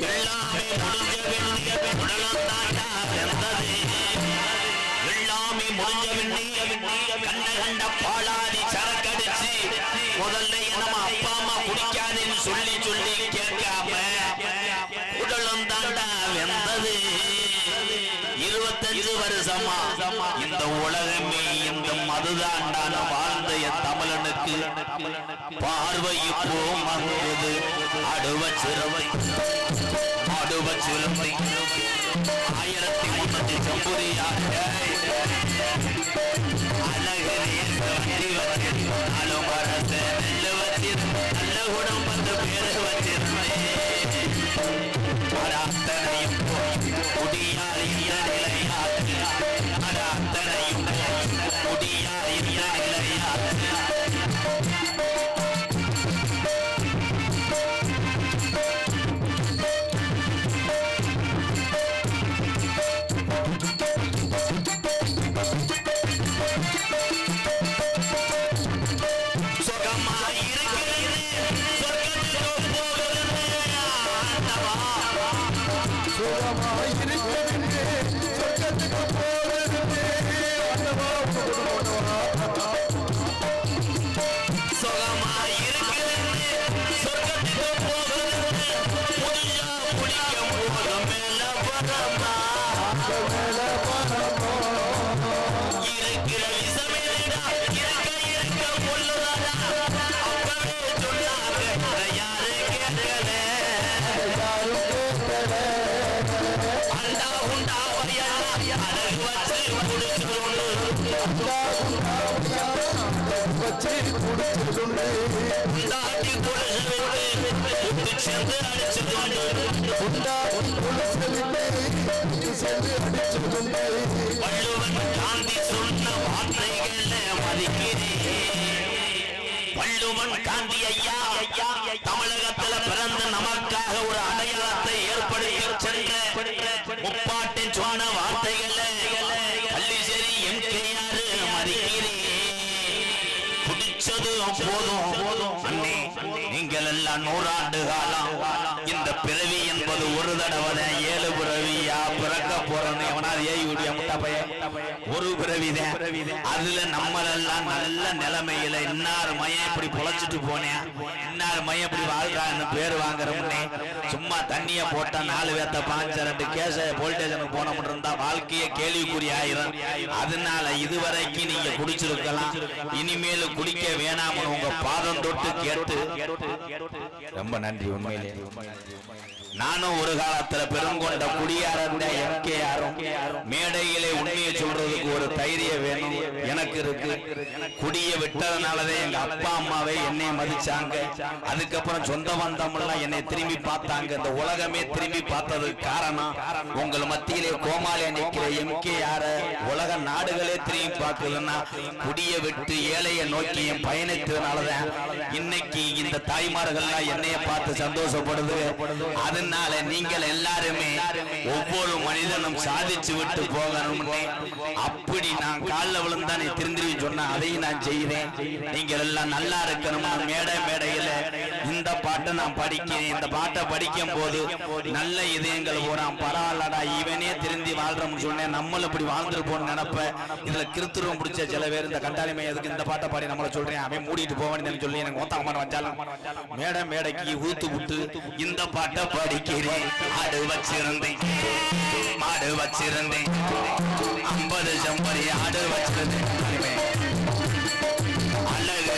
எல்லாமே முடிஞ்ச வெண்ணிய உடலம் தாண்டா வெந்தது எல்லாமே முடிஞ்ச வெண்ணிய கண்ண கண்ட பாலாதி சரக்கடிச்சு முதல்ல நம்ம அப்பா அம்மா குடிக்காதுன்னு சொல்லி சொல்லி கேட்காம உடலம் தாண்டா வெந்தது 25 வருஷமா இந்த உலகமே இந்த மதுதாண்டான வாழ்ந்த என் தமிழனுக்கு பார்வை இப்போ மங்குது அடுவ சிறுவை 1300 ஜம்புரியாக அழகு வண்டி வச்சிருந்தாலும் மரத்தை நெல்லு வச்சிருந்து நல்ல குடும்பத்து பேரு வச்சிருந்தேன் அத்தனையும் குடியார் இந்த நிலையாச்சு அத்தனையும் குடியார் இந்த நிலையாச்சு வள்ளுவன் காந்தி ஐயா தமிழகத்தில் பிறந்த நமக்காக ஒரு அடையாளத்தை ஏற்படுத்தி சென்ற முப்பாட்டின் சொன்ன வார்த்தைகளை பள்ளிசேரி எம்கேஆர் மதிக்கிறேன் குடிச்சது போதும் அண்ணே நீங்கள் எல்லாம் 100 ஆண்டு காலம் இந்த பிறவி என்பது ஒரு தடவை 7 பிறவியா பிறக்க போறோன்னு எவனாவது ஏய் விடிய முட்டா பையன் ஒரு பிறவிதான் அதுல நம்மளெல்லாம் நல்ல நிலைமையில இன்னார் மையம் இப்படி பொழைச்சிட்டு போனேன் இன்னார் மையம் இப்படி வாழ்றான்னு பேர் வாங்குறோம்னே சும்மா தண்ணிய போட்டா 4 பேத்த 5-2 கேஸ போலீஸ் ஸ்டேஷனுக்கு போன மட்டும் இருந்தா வாழ்க்கையை கேள்விக்குறி ஆயிரும் அதனால இதுவரைக்கும் நீங்க குடிச்சிருக்கலாம் இனிமேல் குடிக்க வேணாம்னு உங்க பாதம் தொட்டு கேட்டு ரொம்ப நன்றி உண்மையிலே நானும் ஒரு காலத்துல பெருங்கொண்ட குடியாரண்ட எம்கேஆரும் மேடையிலே உண்மையை சொல்றதுக்கு ஒரு தைரியம் வேணும் எனக்கு இருக்கு குடிய விட்டதுனாலதான் எங்க அப்பா அம்மாவை என்னை மதிச்சாங்க அதுக்கப்புறம் சொந்த பந்தம் எல்லாம் என்னை திரும்பி பார்த்தாங்க இந்த உலகமே திரும்பி பார்த்ததுக்கு காரணம் உங்கள் மத்தியிலே கோமாளியா நிக்கிற எம்கேஆர் உலக நாடுகளே திரும்பி பார்க்குதுன்னா குடிய விட்டு ஏழையை நோக்கி என் பயணித்ததுனாலதான் இன்னைக்கு இந்த தாய்மார்கள்லாம் என்னைய பார்த்து சந்தோஷப்படுது அதனால நீங்கள் எல்லாருமே ஒவ்வொரு மனிதனும் சாதிச்சு விட்டு போகணும்னு அப்படி நான் காலில் விழுந்தானே திருந்திருவி சொன்ன அதையும் நான் செய்கிறேன் நீங்கள் எல்லாம் நல்லா இருக்கணும் மேடையில இந்த பாட்டை நான் படிக்கிறேன் இந்த பாட்டை படிக்கும் போது நல்ல இதயங்கள் போறான் பரவாயில்லடா இவனே திருந்தி வாழ்றோம்னு சொன்னேன் நம்மளும் இப்படி வாழ்ந்துருப்போம்னு நினைப்ப இதுல கிருத்துருவம் பிடிச்ச சில பேர் இந்த கண்டாளிமை எதுக்கு இந்த பாட்டை பாடி நம்மள சொல்றேன் அவன் மூடிட்டு போவான்னு சொல்லி எனக்கு ஒத்தாம வச்சாலும் மேடைக்கு ஊத்து விட்டு இந்த பாட்டை படிக்கிறேன் ஆடு வச்சிருந்தேன் மாடு வச்சிருந்தேன் 50 செம்பரி ஆடு வச்சிருந்தேன் அழகு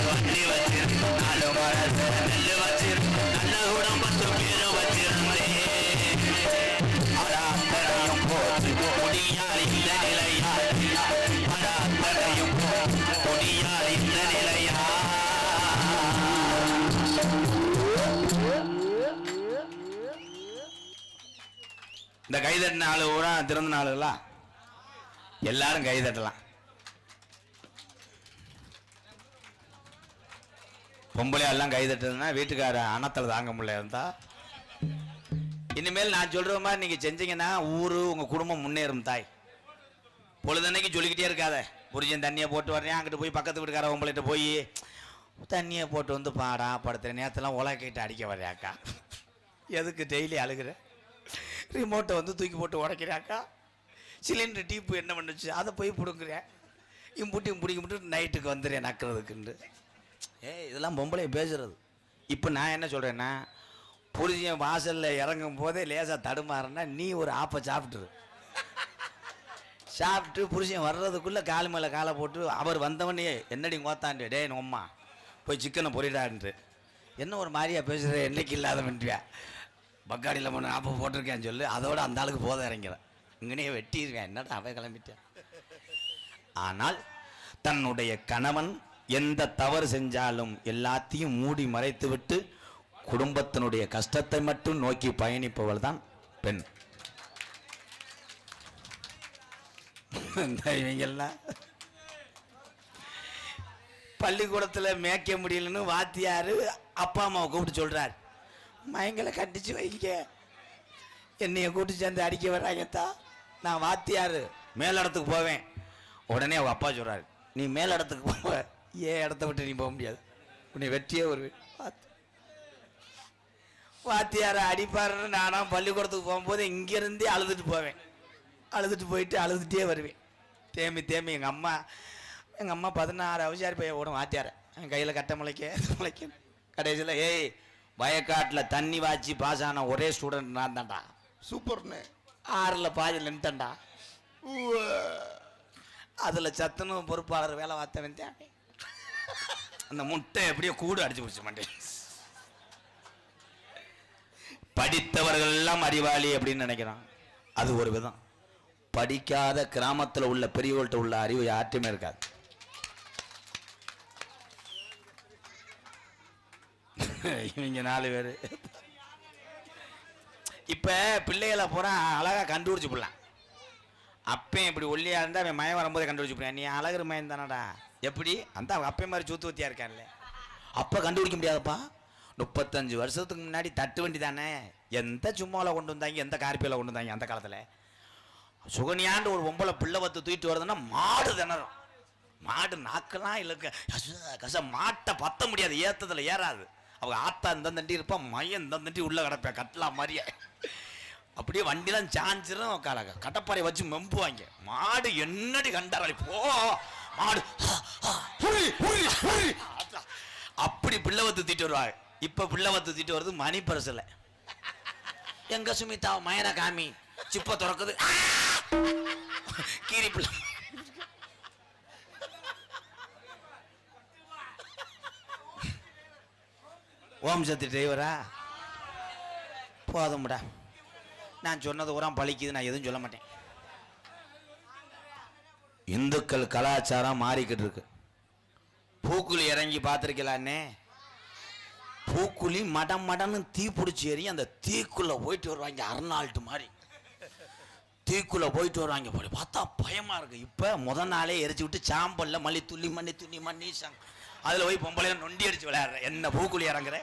வண்டி வச்சிருந்தேன் 4 மரத்தை நெல்லு வச்சிருந்தேன் நல்ல குடும்பத்து பேரு வச்சிருந்தேன் அத்தனையும் போச்சு முடியால் இந்த நிலையாச்சு அத்தனையும் முடியால் இந்த நிலை இந்த கைதட்டின ஆளு பூரா திறந்த ஆளுகளா எல்லாரும் கைதட்டலாம். பொம்பளை எல்லாம் கைதட்டுறதுன்னா வீட்டுக்கார அணத்தில் தாங்க முடியல இருந்தா. இனிமேல் நான் சொல்ற மாதிரி நீங்க செஞ்சீங்கன்னா ஊரு உங்க குடும்பம் முன்னேறும் தாய். பொழுதன்னைக்கு சொல்லிக்கிட்டே இருக்காத, புரிஞ்சன் தண்ணியை போட்டு வர்றேன், அங்கிட்டு போய் பக்கத்து வீட்டுக்கார பொம்பளைகிட்ட போய் தண்ணியை போட்டு வந்து பாடா படுத்துற நேரத்தெல்லாம் உலகிட்டு அடிக்க வர்றாக்கா. எதுக்கு டெய்லி அழுகிற? ரிமோட்டை வந்து தூக்கி போட்டு உடைக்கிறாக்கா. சிலிண்டர் டீப்பு என்ன பண்ணுச்சு அதை போய் பிடுங்குறேன், இம்புட்டி பிடிக்க நைட்டுக்கு வந்துடுறேன் நக்கிறதுக்குண்டு. இதெல்லாம் பொம்பளை பேசுறது. இப்போ நான் என்ன சொல்கிறேன்னா, புரிஞ்சன் வாசலில் இறங்கும் போதே லேசாக தடுமாறுனா நீ ஒரு ஆப்பை சாப்பிட்டுரு. சாப்பிட்டு புருஷன் வர்றதுக்குள்ளே காலு மேலே காலை போட்டு அவர் வந்தவனே என்னடி கோத்தாண்டு டே அம்மா போய் சிக்கனை பொறிடான்ட்டு. என்ன ஒரு மாதிரியா பேசுகிற, என்னைக்கு இல்லாத பண்ணிட்டியா பக்காடியில் போன ஆப்பை போட்டிருக்கேன்னு சொல்லு. அதோட அந்த ஆளுக்கு போதை இறங்கிறேன், இங்கனே வெட்டிடுவேன். என்னடா அவன் கிளம்பிட்டேன். ஆனால் தன்னுடைய கணவன் எந்த தவறு செஞ்சாலும் எல்லாத்தையும் மூடி மறைத்து விட்டு குடும்பத்தினுடைய கஷ்டத்தை மட்டும் நோக்கி பயணிப்பவள் தான் பெண். இவங்கெல்லாம் பள்ளிக்கூடத்தில் மேய்க்க முடியலன்னு வாத்தியாரு அப்பா அம்மாவை கூப்பிட்டு சொல்றாரு, மயங்களை கண்டிச்சு வைங்க, என்னைய கூப்பிட்டு சேர்ந்து அடிக்க வர்றாங்கத்தா. நான் வாத்தியாரு மேலிடத்துக்கு போவேன். உடனே அவங்க அப்பா சொல்றாரு, நீ மேலிடத்துக்கு போவ, ஏன் இடத்த விட்டு நீ போக முடியாது, உன்னை வெற்றியே வருவேன். வாத்தியார அடிப்பாருன்னு நானும் பள்ளிக்கூடத்துக்கு போகும்போது இங்கிருந்தே அழுதுட்டு போவேன். அழுதுட்டு போயிட்டு அழுதுகிட்டே வருவேன். தேம்பி எங்கள் அம்மா 16 அவசியாரி பையன் ஓடும் வாத்தியார என் கையில் கட்ட முளைக்க கடைசியில் வயக்காட்டில் தண்ணி வாச்சி பாஸ் ஆன ஒரே ஸ்டூடெண்ட் நான் தான்டா. சூப்பர்ண்ணே. 6ல் பாதியில் நின்ட்டேன்டா. அதில் சத்துணவு பொறுப்பாளர் வேலை பார்த்த வந்தேன். அந்த முட்டை எப்படியோ கூடு அடிச்சு பிடிச்ச மாட்டேன். படித்தவர்கள் எல்லாம் அறிவாளி அப்படின்னு நினைக்கிறான், அது ஒரு விதம். படிக்காத கிராமத்தில் உள்ள பெரியவர்கள்ட்ட உள்ள அறிவு யார்ட்டுமே இருக்காது. இவங்க 4 பேர் இப்ப பிள்ளைகளை பூரா அழகா கண்டுபிடிச்சு போடலாம். அப்பன் இப்படி ஒல்லியா இருந்தா அவன் மயம் வரும்போது கண்டுபிடிச்சு போடுறான், நீ அழகுற மயம் தானடா. எப்படி அந்த அப்பன் மாதிரி சூத்து வத்தியா இருக்கான்ல, அப்ப கண்டுபிடிக்க முடியாதப்பா. 35 வருஷத்துக்கு முன்னாடி தட்டு வண்டி தானே, எந்த சும்மாவில் கொண்டு வந்தாங்க, எந்த கார்பியில் கொண்டு வந்தாங்க. அந்த காலத்தில் சுகன்யாண்டு ஒரு பொம்பளை பிள்ளை வத்து தூக்கிட்டு வருதுன்னா மாடு திணறும். மாடு நாக்கெல்லாம் இல்லைங்க கச மாட்டை பத்த முடியாது, ஏற்றத்தில் ஏறாது. அவங்க ஆத்தா இந்த தண்டி இருப்பான், மையம் இந்த தண்டி உள்ளே கிடப்பேன் கட்டலாம் மாதிரியே. அப்படியே வண்டிலாம் சாஞ்சிரும், கட்டப்பாறை வச்சு மெம்புவாங்க. மாடு என்னடி கண்டாரளி போ மாடு அப்படி பிள்ளை வத்து தூக்கிட்டு வருவாங்க. இப்ப பிள்ளை வத்து தூக்கிட்டு வருது மணி பரிசில். எங்க சுமிதா மயன காமி சிப்ப திறக்குது கீரி பிள்ளை. ஓம் சக்தி டிரைவரா போதும்டா, நான் சொன்னது ஊரா பழிக்குது, நான் எதுவும் சொல்ல மாட்டேன். இந்துக்கள் கலாச்சாரம் மாறிக்கிட்டு இருக்கு. பூக்குழி இறங்கி பார்த்துருக்கலான்னே, பூக்குழி மடன்னு தீ பிடிச்சி ஏறி அந்த தீக்குள்ள போயிட்டு வருவாங்க. அர்னால்டு மாதிரி தீக்குள்ள போயிட்டு வருவாங்க. போய் பார்த்தா பயமா இருக்கு. இப்ப முதல் நாளே எரிச்சு விட்டு சாம்பல்ல மல்லி துள்ளி மண்ணி அதுல போய் பொம்பளை நொண்டி அடிச்சு விளையாடுற. என்ன பூக்குழி இறங்குற?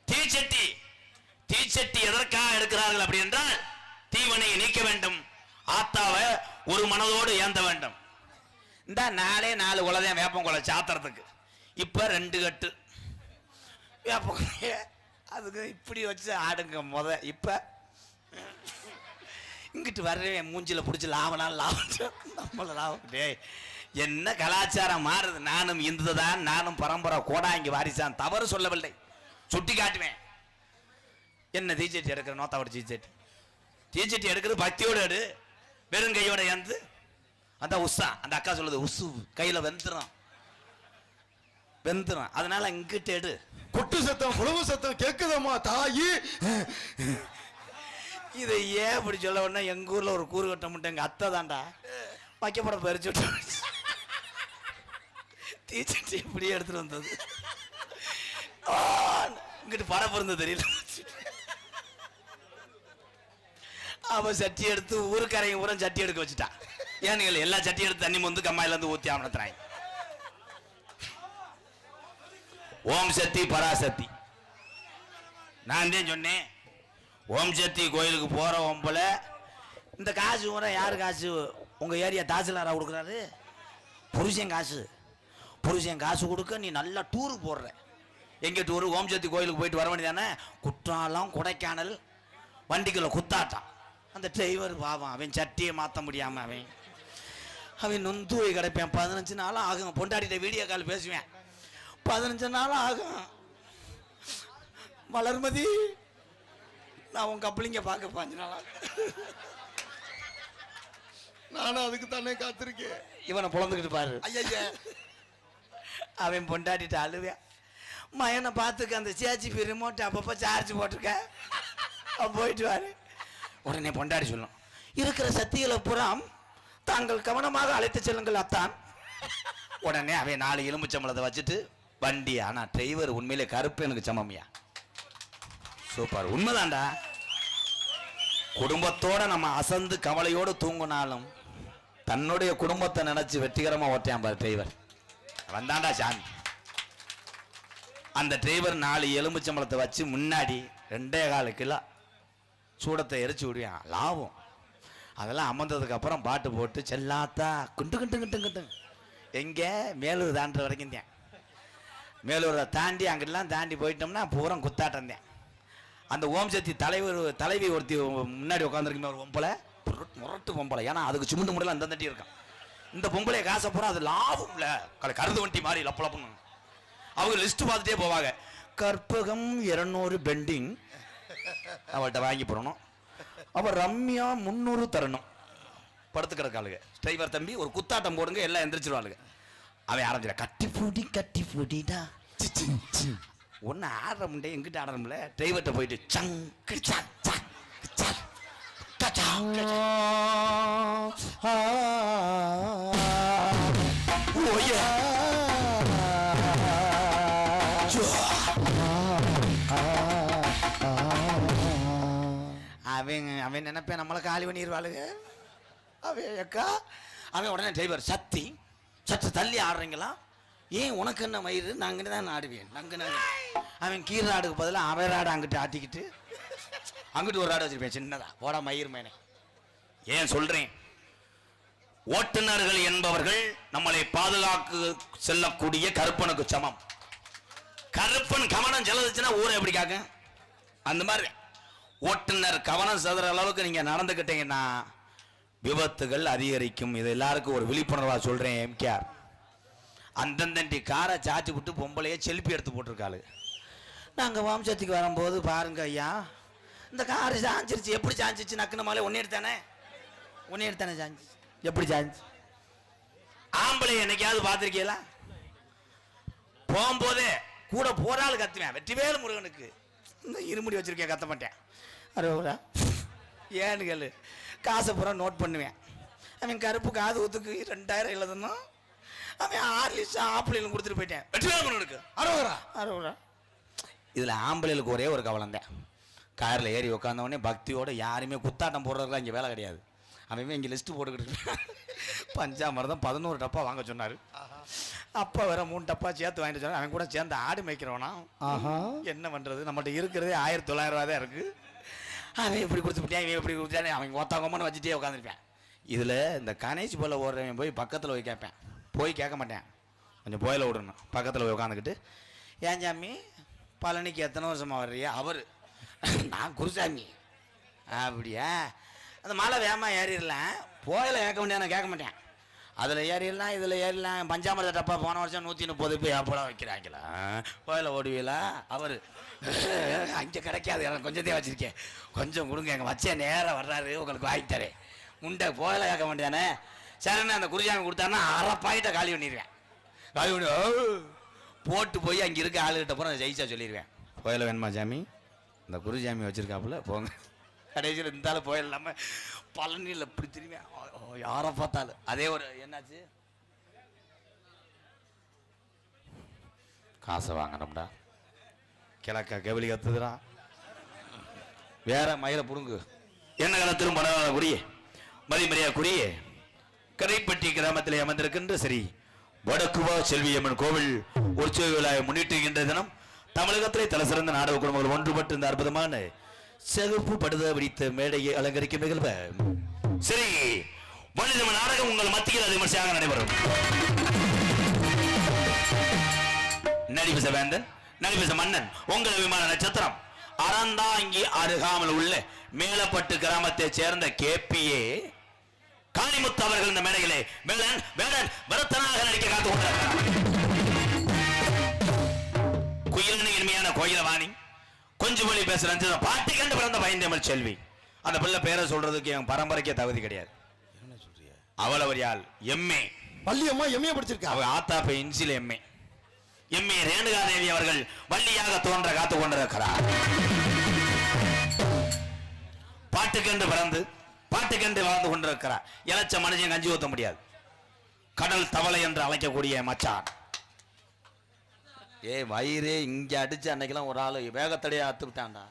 தீச்சட்டி எதற்காக எடுக்கிறார்கள் அப்படி என்றால் தீவனையை நீக்க வேண்டும், ஆத்தாவை ஒரு மனதோடு ஏந்த வேண்டும். இந்த 4 குலதான் வேப்பங்குலை சாத்துறதுக்கு. இப்ப 2 கட்டு வேப்பங்குலைய அதுக்கு இப்படி வச்சு ஆடுங்க. இப்ப இங்கிட்டு வர்றேன் மூஞ்சில பிடிச்சி லாபம் நம்மள லாபம். என்ன கலாச்சாரம் மாறுது. நானும் இந்து தான், நானும் பரம்பரை கோடா இங்க வாரிசான், தவறு சொல்லவில்லை, சுட்டி காட்டுவேன். என்ன தீச்சட்டி எடுக்கிற நோத்தாவோட தீச்சட்டி எடுக்கிறது பக்தியோடு எடு, வெறும் கையோட ஏந்து. அந்த உஷா அந்த அக்கா சொல்லுது, உசு கையில வெந்துரும். அதனால இங்கிட்டு எடு. கொட்டு சத்தம் புலவு சத்தம் கேக்குதம்மா தாயி. இதை ஏன் அப்படி சொல்ல உடனே எங்க ஊர்ல ஒரு கூறு கட்ட முட்டை எங்க அத்தை தான்டா வைக்கப்பட பறிச்சு விட்டு தீச்சட்டி இப்படியே எடுத்துட்டு வந்தது. இங்கிட்டு பரப்பு இருந்தது தெரியல. அவ சட்டி எடுத்து ஊருக்கரையும் ஊரம் சட்டி எடுக்க வச்சுட்டா. ஏன்னு எல்லா சட்டி எடுத்து தண்ணி வந்து கம்மாயில இருந்து ஊத்தி ஆமணத்துறாங்க. ஓம் சக்தி பராசக்தி. நான் தான் சொன்னேன், ஓம் சக்தி கோயிலுக்கு போற ஒம்பல இந்த காசு ஊரம் யாரு காசு? உங்க ஏரியா தாசில்தாரா கொடுக்குறாரு. புருஷன் காசு, புருஷன் காசு கொடுக்க நீ நல்லா டூரு போடுற. எங்க டூரு? ஓம் சக்தி கோயிலுக்கு போயிட்டு வர வேண்டியதானே. குற்றாலம் கொடைக்கானல் வண்டிக்குள்ள குத்தாட்டான். அந்த டிரைவர் பாவம், அவன் சட்டியை மாற்ற முடியாம அவன் நொந்து போய் கிடப்பேன். 15 நாள் ஆகும். பொண்டாட்டிட்ட வீடியோ கால் பேசுவேன். 15 நாள் ஆகும். வளர்மதி, நான் உன் கப்பலிங்க பார்க்க 5 நாள் ஆகும். நானும் அதுக்கு தானே காத்திருக்கேன். இவனை புலந்துக்கிட்டு பாரு. ஐயா, அவன் பொண்டாட்டிட்ட அழுவேன். மயனை பார்த்துக்க, அந்த CHP ரிமோட் அப்பப்போ சார்ஜ் போட்டிருக்க, போயிட்டு வாரு. உடனே பொண்டாடி சொல்லும், இருக்கிற சக்திகளை புறம் தாங்கள் கவனமாக அழைத்து செல்லுங்கள் அத்தான். உடனே அவன் 4 எலும்புச்சம்பளத்தை வச்சுட்டு வண்டி. ஆனா டிரைவர் உண்மையிலே கருப்பு எனக்கு சமமியா. சூப்பர், உண்மைதான்டா. குடும்பத்தோட நம்ம அசந்து கவலையோடு தூங்கினாலும் தன்னுடைய குடும்பத்தை நினைச்சு வெற்றிகரமா ஓட்டியான் பாரு டிரைவர். வந்தாண்டா சாமி. அந்த டிரைவர் 4 எலும்புச்சம்பளத்தை வச்சு முன்னாடி 2.25 கிலோ சூடத்தை எரிச்சு விடுவான். லாபம். அதெல்லாம் அமர்ந்ததுக்கு அப்புறம் பாட்டு போட்டு செல்லாத்தா குண்டு குண்டு குண்டு குண்டு. எங்க மேலூர் தாண்டுற வரைக்கும் தான். மேலூரை தாண்டி அங்கெல்லாம் தாண்டி போயிட்டோம்னா பூரம் குத்தாட்டம் தான். அந்த ஓம் சக்தி தலைவி ஒருத்தி முன்னாடி உட்காந்துருக்குமே ஒரு பொம்பளை, முரட்டு பொம்பளை. ஏன்னா அதுக்கு சுமுண்டு முறையில் அந்த தட்டி இருக்கான். இந்த பொம்பளை காசை பூரா அது லாபம் இல்லை, கருது வண்டி மாதிரி லப்பலப்புன்னு. அவங்க லிஸ்ட் பார்த்துட்டே போவாங்க. கற்பகம் 200 பெண்டிங் அவள்கிட்ட வாங்கி போடணும். அவள் ரம்யா 300 தரணும். படுத்து கிடக்காளுங்க. டிரைவர் தம்பி ஒரு குத்தாட்டம் போடுங்க, எல்லாம் எந்திரிச்சிருவாளுங்க. அவன் ஆரம்பிச்சிட கட்டி பூடிடா. ஒன்னு ஆடுற முண்டே எங்கிட்ட ஆடுறோம்ல. டிரைவர்கிட்ட போயிட்டு அவன் நினைப்பேன் நம்மளை காலி பண்ணிடுவாளுங்க. அவன் எக்கா அவன் உடனே டிரைவர் சற்று தள்ளி ஆடுறீங்களா? ஏன் உனக்கு என்ன மயிறு? நாங்கள் தான் ஆடுவேன். நாங்கள் அவன் கீரை ஆடுக்கு பதிலாக அவன் ஆடு அங்கிட்டு ஆட்டிக்கிட்டு அங்கிட்டு ஒரு ஆடு வச்சிருப்பேன் சின்னதா. போடா மயிர் மேனே. ஏன் சொல்றேன், ஓட்டுநர்கள் என்பவர்கள் நம்மளை பாதுகாக்க செல்லக்கூடிய கருப்பனுக்கு சமம். கருப்பன் கவனம் செலுத்துச்சுன்னா ஊரை எப்படி காக்க? அந்த மாதிரி ஓட்டுநர் கவனம் செலுத்துற அளவுக்கு நீங்க நடந்துக்கிட்டீங்கன்னா விபத்துகள் அதிகரிக்கும். இது எல்லாருக்கும் ஒரு விழிப்புணர்வா சொல்றேன். எம்கேஆர் அந்தந்தண்டி காரை சாச்சி விட்டு பொம்பளையே செல்ஃபி எடுத்து போட்டிருக்காளு. நாங்கள் வம்சத்துக்கு வரும்போது பாருங்க ஐயா, இந்த காரு சாஞ்சிருச்சு. எப்படி சாஞ்சிச்சு? நக்குன மேலே ஒன்னே எடுத்தானே சாஞ்சி. எப்படி சாஞ்சி? ஆம்பளை என்னைக்காவது பார்த்துருக்கீங்களா? போகும்போதே கூட போறாள் கத்துவேன். வெற்றிவேலு முருகனுக்கு இந்த இருமுடி வச்சிருக்கேன், கத்த மாட்டேன். அறுபதா ஏன்னு கேளு. காசை பூரா நோட் பண்ணுவேன். அவன் கருப்பு காது ஊத்துக்கு 2000 எழுதணும். அவன் 6 லிஸ்ட் ஆப்பிளும் கொடுத்துட்டு போயிட்டேன். வெற்றிவேலு முருகனுக்கு 60. இதுல ஆம்பளைகளுக்கு ஒரே ஒரு கவலம் தான். காரில் ஏறி உட்காந்தவொடனே பக்தியோட யாருமே குத்தாட்டம் போடுறதுலாம் இங்கே வேலை கிடையாது. அவன் இங்கே லிஸ்ட்டு போட்டுக்கிட்டு பஞ்சாமிரதம் 11 டப்பா வாங்க சொன்னார். அப்பா வேற 3 டப்பா சேர்த்து வாங்கிட்டு சொன்னார். அவன் கூட சேர்ந்து ஆடு மேய்க்கிறவனா. என்ன பண்ணுறது, நம்மகிட்ட இருக்கிறதே 1900 ரூபா தான் இருக்குது. அவன் இப்படி கொடுத்துட்டேன், இவன் இப்படி கொடுத்தானே, அவன் ஒத்தாங்கம்மான்னு வச்சுட்டே உட்காந்துருப்பேன். இதில் இந்த கணேஷ் போல ஓடுறவன் போய் பக்கத்தில் போய் கேட்பேன். போய் கேட்க மாட்டேன், கொஞ்சம் போயில விடணும். பக்கத்தில் போய் உட்காந்துக்கிட்டு, ஏன் சாமி பழனிக்கு எத்தனை வருஷமாக வர்றியா? அவர் நான் குருசாமி. அப்படியா? அந்த மலை வேகமாக ஏறிடலாம். போயில கேட்க முடியாது, நான் கேட்க மாட்டேன். அதில் ஏறிடலாம், இதில் ஏறிடலாம். பஞ்சாமிரத டப்பா போன வருஷம் 130 போய் அப்போலாம் வைக்கிறாங்களா? போயில ஓடுவீங்களா? அவர் அங்கே கிடைக்காது, எனக்கு கொஞ்சத்தையும் வச்சுருக்கேன், கொஞ்சம் கொடுங்க, எங்கள் வச்சேன் நேராக வர்றாரு, உங்களுக்கு வாங்கி தரேன். முண்டை போயில கேட்க மாட்டேனே. சரிண்ணே, அந்த குருசாமி கொடுத்தாருன்னா 1/2 பாயிண்ட்டை காலி பண்ணிடுவேன். காலி பண்ணி போட்டு போய் அங்கே இருக்க ஆளுகிட்ட போகிற ஜெயிச்சா சொல்லிடுவேன். போயில வேணுமா சாமி? இந்த குருசாமி வச்சுருக்காப்புல போங்க. கடைசியில் இருந்தாலும் போயில இல்லாமல் பழனியில் இப்படி திரும்பி யாரை பார்த்தாலும் அதே ஒரு என்னாச்சு, காசை வாங்கணும்டா. கிழக்கா கெவலி கத்துதுடா. வேற மயிரை புடுங்கு, என்ன காலத்திலும் பணவாளக்குரிய மதிமரியாக்குரிய கரைப்பட்டி கிராமத்திலே அமர்ந்திருக்கின்ற சரி வடக்குவா செல்வியம்மன் கோவில் உற்சவ விழாவை முன்னிட்டு தினம் தமிழகத்திலே தலை சிறந்த நாடக குடும்பங்கள் ஒன்றுபட்டு இந்த அற்புதமான சிகப்பு படுத விரித்த மேடையை அலங்கரிக்கும் நிகழ்வு சரி மனித நாடகம் உங்கள் மத்தியில் அது விமர்சையாக நடைபெறும். நடிபச வேந்தன் நடிபச மன்னன் உங்கள் விமான நட்சத்திரம் அறந்தாங்கி அருகாமல் உள்ள மேலப்பட்டு கிராமத்தை சேர்ந்த கேபிஏ காளிமுத்து அவர்கள் இந்த மேடையிலே வேடன் வேடன் வரத்தனாக நடிக்க காத்துக் கொண்டிருக்கிறார். குயிலின் இனிமையான கோயிலவாணி கொஞ்சம் மொழி பேசுற பாட்டு கண்டு பிறந்த பயந்தமிழ் செல்வி. அந்த பிள்ளை பேரை சொல்றதுக்கு என் பரம்பரைக்கே தகுதி கிடையாது. அவள் அவர் யாழ் எம்ஏ பள்ளியம்மா எம்ஏ படிச்சிருக்கா. அவ ஆத்தாப்ப இன்சில எம்ஏ ரேணுகா தேவி அவர்கள் வள்ளியாக தோன்ற காத்துக் கொண்டிருக்கிறார். பாட்டுக்கென்று பிறந்து பாட்டுக்கென்று வாழ்ந்து கொண்டிருக்கிறார். இளைச்ச மனுஷன் கஞ்சி ஊத்த முடியாது. கடல் தவளை என்று அழைக்கக்கூடிய மச்சான் வயிறு இங்க அடிச்சு அன்னைக்கெல்லாம் ஒரு ஆளு வேகத்தடையா அத்துக்கிட்டான்டா.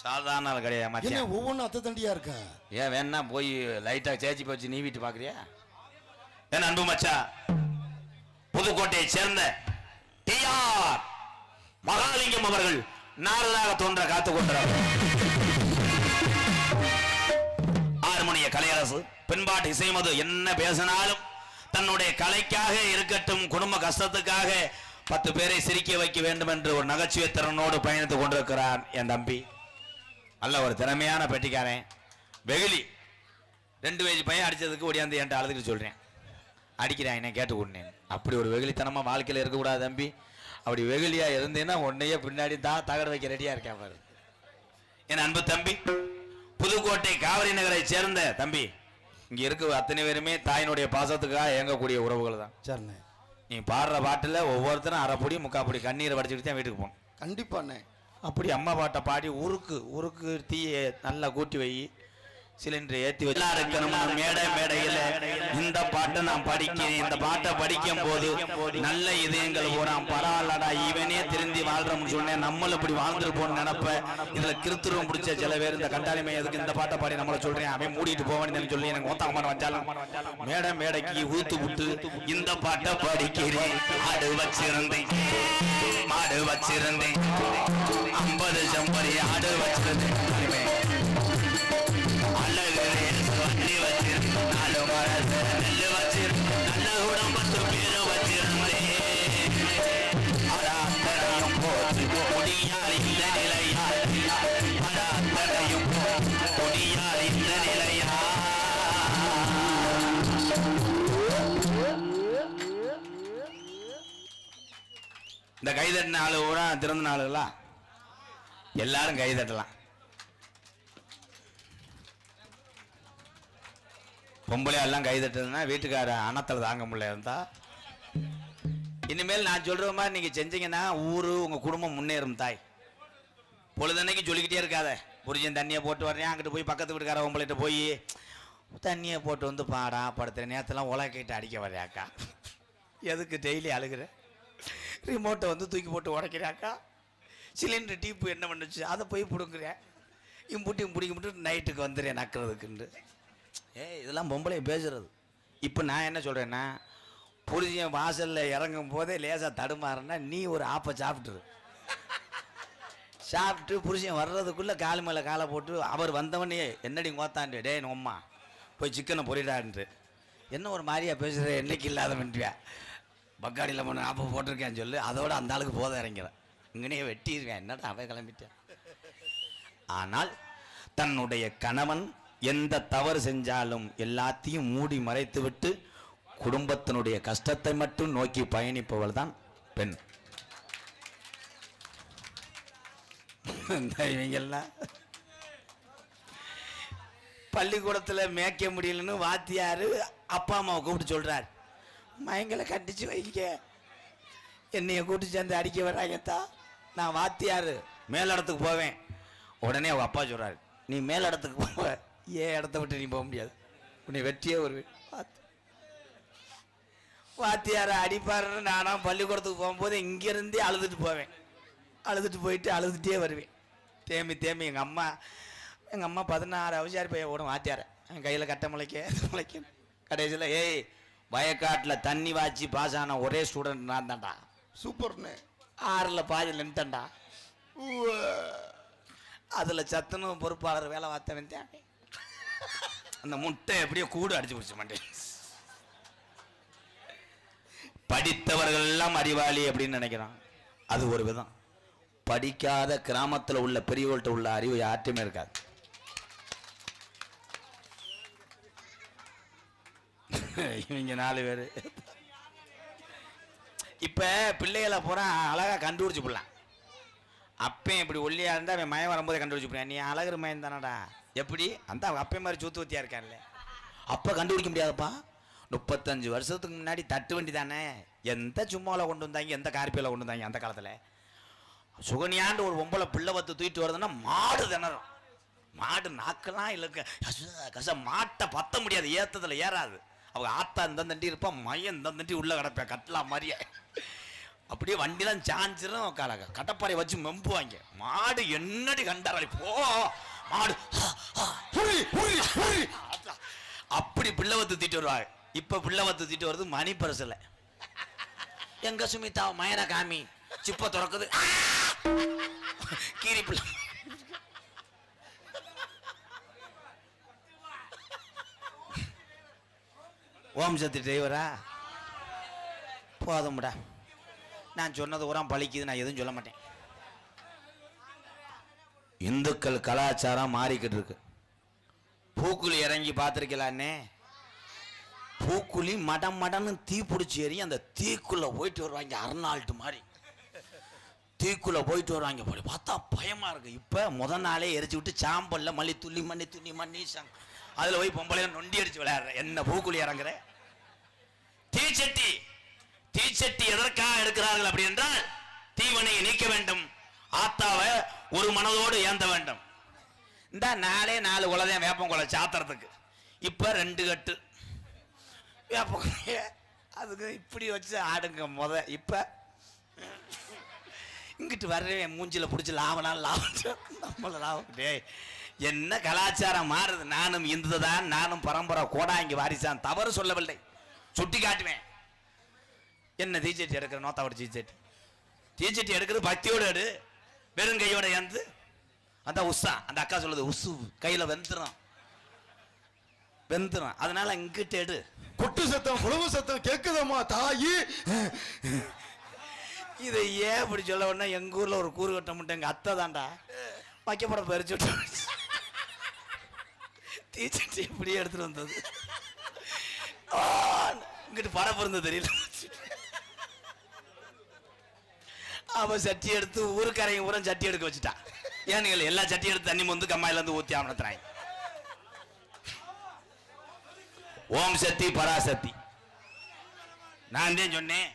சாதாரண ஆள் கிடையாது மச்சான். ஒவ்வொன்றும் அத்த தண்டியா இருக்கா. ஏன் வேணா போய் லைட்டா சேச்சி போச்சு நீ வீட்டு பாக்குறியா? ஏன் அன்பு மச்சா புதுக்கோட்டையை சேர்ந்த டிஆர் மகாலிங்கம் அவர்கள் நாரதாக தோன்ற காத்துக் கொண்டார். ஹார்மோனிய கலையரசு பின்பாட்டு இசைமது என்ன பேசினாலும் தன்னுடைய கலைக்காக இருக்கட்டும் குடும்ப கஷ்டத்துக்காக 10 பேரை சிரிக்க வைக்க வேண்டும் என்று ஒரு நகைச்சுவை திறனோடு பயணித்துக் கொண்டிருக்கிறான் என் தம்பி. அல்ல ஒரு திறமையான பெட்டிக்காரன். வெகுளி 2 வயசு பையன் அடிச்சதுக்கு ஓடியாந்து என்கிட்ட அழுதுட்டு சொல்றேன் அடிக்கிறேன் என்ன கேட்டுக்கொண்டேன். அப்படி ஒரு வெகுளித்தனமா வாழ்க்கையில் இருக்கக்கூடாது தம்பி. அப்படி வெகுளியா இருந்தேன்னா உன்னையே பின்னாடி தான் தகடு வைக்க ரெடியா இருக்கேன் பாரு. என் அன்பு தம்பி புதுக்கோட்டை காவிரி நகரை சேர்ந்த தம்பி இங்க இருக்க அத்தனை பேருமே தாயினுடைய பாசத்துக்காக இயங்கக்கூடிய உறவுகள் தான். சரிண்ணே. நீ பாடுற பாட்டுல ஒவ்வொருத்தரும் அரைப்பொடி முக்காப்பொடி கண்ணீரை வடிச்சுட்டு தான் வீட்டுக்கு போகணும். கண்டிப்பாண்ணே. அப்படி அம்மா பாட்டை பாடி உருக்கு தீயை நல்லா கூட்டி வை சிலிண்டரை ஏற்றி வச்சு இருக்கணும். மேடை மேடையில் இந்த பாட்டை நான் படிக்கிறேன். இந்த பாட்டை படிக்கும் போது நல்ல இதயங்கள் போறான் பரவாயில்லடா இவனே திருந்தி வாழ்றோம்னு சொன்னேன். நம்மள இப்படி வாழ்ந்துருப்போம்னு நினைப்ப இதுல கிருத்துருவம் பிடிச்ச சில பேர் இந்த கண்டாளி மையத்துக்கு இந்த பாட்டை பாடி நம்மள சொல்றேன் அவன் மூடிட்டு போவான்னு சொல்லி எனக்கு மொத்தம் வச்சாலும் மேடை மேடைக்கு ஊத்து விட்டு இந்த பாட்டை படிக்கிறேன். ஆடு வச்சிருந்தேன் மாடு வச்சிருந்தேன் 50 செம்பரி ஆடு வச்சிருந்தேன் வண்டி வச்சிருந்தேன் 4 மரசு நெல்லு வச்சிருந்தேன் நல்ல உடம்பத்து பேரு வச்சிருந்தேன். அத்தனையும் போச்சு முடியால் இந்த நிலையா அத்தனையும் முடியால் இந்த நிலையா. இந்த கைதட்டின ஆளு கூட திறந்த நாளுங்களா எல்லாரும் கைதட்டலாம். பொம்பளை எல்லாம் கைதட்டுறதுன்னா வீட்டுக்கார அணத்தில் தாங்க முடியல இருந்தா இனிமேல் நான் சொல்ற மாதிரி நீங்க செஞ்சீங்கன்னா ஊரு உங்க குடும்பம் முன்னேறும். தாய் பொழுதன்னைக்கு சொல்லிக்கிட்டே இருக்காத புரிஞ்சன் தண்ணியை போட்டு வர்றேன் அங்கிட்டு போய் பக்கத்து வீட்டுக்கார பொம்பளைகிட்ட போய் தண்ணியை போட்டு வந்து பாடா படுத்துற நேரத்தெல்லாம் உலகிட்ட அடிக்க வர்றாக்கா. எதுக்கு டெய்லி அழுகிற? ரிமோட்டை வந்து தூக்கி போட்டு உடைக்கிறாக்கா. சிலிண்டர் டீப்பு என்ன பண்ணுச்சு அதை போய் பிடுங்குறேன் பிடிக்க நைட்டுக்கு வந்துடுறேன் நக்கிறதுக்குண்டு. இதெல்லாம் பொம்பளை பேசுறது. இப்போ நான் என்ன சொல்கிறேன்னா புரிஞ்சன் வாசலில் இறங்கும் போதே லேசாக தடுமாறுன்னா நீ ஒரு ஆப்பை சாப்பிட்டு புருஷன் வர்றதுக்குள்ளே கால் மேலே காலை போட்டு அவர் வந்தவனே என்னடி கோத்தாண்டு டே நொம்மா போய் சிக்கனை பொறிடான்ட்டு என்ன ஒரு மாதிரியா பேசுகிற என்னைக்கு இல்லாத வேண்டியா பக்காடியில் போன ஆப்பை போட்டிருக்கேன்னு சொல்லு. அதோட அந்த ஆளுக்கு போத இறங்கிறேன் இங்கனே வெட்டியிருக்கேன் என்னடா அவை கிளம்பிட்டேன். ஆனால் தன்னுடைய கணவன் எந்த தவறு செஞ்சாலும் எல்லாத்தையும் மூடி மறைத்து விட்டு குடும்பத்தினுடைய கஷ்டத்தை மட்டும் நோக்கி பயணிப்பவள் தான் பெண். இவங்கெல்லாம் பள்ளிக்கூடத்தில் மேய்க்க முடியலன்னு வாத்தியாரு அப்பா அம்மாவை கூப்பிட்டு சொல்றார் மயங்களை கண்டிச்சு வைக்க என்னைய கூட்டி சேர்ந்து அடிக்க வர்றாங்கத்தா நான் வாத்தியாரு மேலிடத்துக்கு போவேன். உடனே அவங்க அப்பா சொல்றாரு நீ மேலிடத்துக்கு போவ ஏன் இடத்த விட்டு நீ போக முடியாது உன்னை வெற்றியே வருவேன். வாத்தியார அடிப்பாரு. நானும் பள்ளிக்கூடத்துக்கு போகும்போது இங்கிருந்தே அழுதுட்டு போவேன். அழுதுட்டு போயிட்டு அழுதுகிட்டே வருவேன். தேம்பி எங்கள் அம்மா எங்கள் அம்மா 16 அவசியாரி பைய ஓடும் வாத்தியார என் கையில் கட்ட முளைக்க கடைசியில் ஏய் வயக்காட்டில் தண்ணி வாச்சி பாஸ் ஆன ஒரே ஸ்டூடெண்ட் நான் தான்டா. சூப்பர்ண்ணே. 6ல் பாதி நின்ட்டேன்டா. அதில் சத்துணவு பொறுப்பாளர் வேலை பார்த்த வந்தேன். அந்த முட்டை எப்படியோ கூடு அடிச்சு பிடிச்ச மாட்டேன். படித்தவர்கள் எல்லாம் அறிவாளி அப்படின்னு நினைக்கிறான். அது ஒரு விதம். படிக்காத கிராமத்தில் உள்ள பெரியவர்கள்ட்ட உள்ள அறிவு யார்ட்டுமே இருக்காது. இவங்க 4 பேர் இப்ப பிள்ளைகளை பூரா அழகா கண்டுபிடிச்சு போடலாம். அப்பயும் இப்படி ஒல்லியா இருந்தா அவன் மயம் வரும்போதே கண்டுபிடிச்சு போடுறான். நீ அழகுற மயம் தானடா. எப்படி அந்த அப்பயும் மாதிரி சூத்து வத்தியா இருக்கான்ல, அப்ப கண்டுபிடிக்க முடியாதப்பா. 35 வருஷத்துக்கு முன்னாடி தட்டு வண்டி தானே, எந்த சும்மாவில் கொண்டு வந்தாங்க, எந்த கார்பியில் கொண்டு வந்தாங்க. அந்த காலத்தில் சுகன்யாண்டு ஒரு பொம்பளை பிள்ளை வத்து தூக்கிட்டு வருதுன்னா மாடு திணறும். மாடு நாக்கெல்லாம் இல்லை கச மாட்டை பத்த முடியாது, ஏற்றதில் ஏறாது. அவங்க ஆத்தா இந்த தண்டி இருப்பான், மையம் இந்த தண்டி உள்ள கிடப்பேன் கட்டலாம் மாதிரியே. அப்படியே வண்டிலாம் சாஞ்சிரும், கட்டப்பாறை வச்சு மெம்புவாங்க. மாடு என்னடி கண்டாரா போ மாடு அப்படி பிள்ளை வத்து தூக்கிட்டு வருவாங்க. இப்ப பிள்ளை வத்து தூக்கிட்டு வருது மணி பரிசில். எங்க சுமிதா மயன காமி சிப்ப திறக்குது கீரி பிள்ளை. ஓம் சக்தி டிரைவரா போதும்டா, நான் சொன்னது ஊரா பழிக்குது, நான் எதுவும் சொல்ல மாட்டேன். இந்துக்கள் கலாச்சாரம் மாறிக்கிட்டு இருக்கு. பூக்குழி இறங்கி பார்த்துருக்கலான்னே, பூக்குழி மடன்னு தீ பிடிச்சி எறியும். அந்த தீக்குள்ள போயிட்டு வருவாங்க, அர்னால்டு மாதிரி தீக்குள்ள போயிட்டு வருவாங்க. போய் பார்த்தா பயமா இருக்கு. இப்ப முதல் நாளே எரிச்சு விட்டு சாம்பல்ல மல்லி துள்ளி மண்ணி அதுல போய் பொம்பளை நொண்டி அடிச்சு விளையாடுற. என்ன பூக்குழி இறங்குற? தீச்சட்டி எதற்காக எடுக்கிறார்கள் அப்படி என்றால் தீவனையை நீக்க வேண்டும், ஆத்தாவை ஒரு மனதோடு ஏந்த வேண்டும். இந்த 4 குலதான் வேப்பங்குலை சாத்துறதுக்கு. இப்ப 2 கட்டு வேப்பங்குலைய அதுக்கு இப்படி வச்சு ஆடுங்க. இப்ப இங்கிட்டு வர்றேன் மூஞ்சில பிடிச்சி லாபம் நம்மள லாபம். என்ன கலாச்சாரம் மாறுது. நானும் இந்து தான், நானும் பரம்பரை கோடாங்கி வாரிசான், தவறு சொல்லவில்லை, சுட்டி காட்டுவேன். என்ன தீச்சட்டி எடுக்கிற நோத்தாவோட தீச்சட்டி எடுக்கிறது பக்தியோடு எடு, வெறும் கையோட ஏந்து. அந்த உஷா அந்த அக்கா சொல்லுது, உசு கையில வெந்துடும். அதனால இங்கிட்டு எடு. கொட்டு சத்தம் குழம்பு சத்தம் கேக்குதம்மா தாயி. இதை ஏன் இப்படி சொல்ல உடனே எங்க ஊர்ல ஒரு கூறு கட்ட முட்டை எங்க அத்தை தாண்டா வைக்கப்பட பறிச்சு விட்டு தீச்சட்டி இப்படியே எடுத்துட்டு வந்தது. இங்கிட்டு பரப்பு இருந்தது தெரியல. அவ சட்டி எடுத்து ஊருக்கரையும் ஊரம் சட்டி எடுக்க வச்சுட்டான். ஏன்னு எல்லா சட்டி எடுத்து தண்ணி வந்து கம்மாயில இருந்து ஊத்தி அவனத்துறாங்க. ஓம் சக்தி பராசக்தி. நான் தான் சொன்னேன்,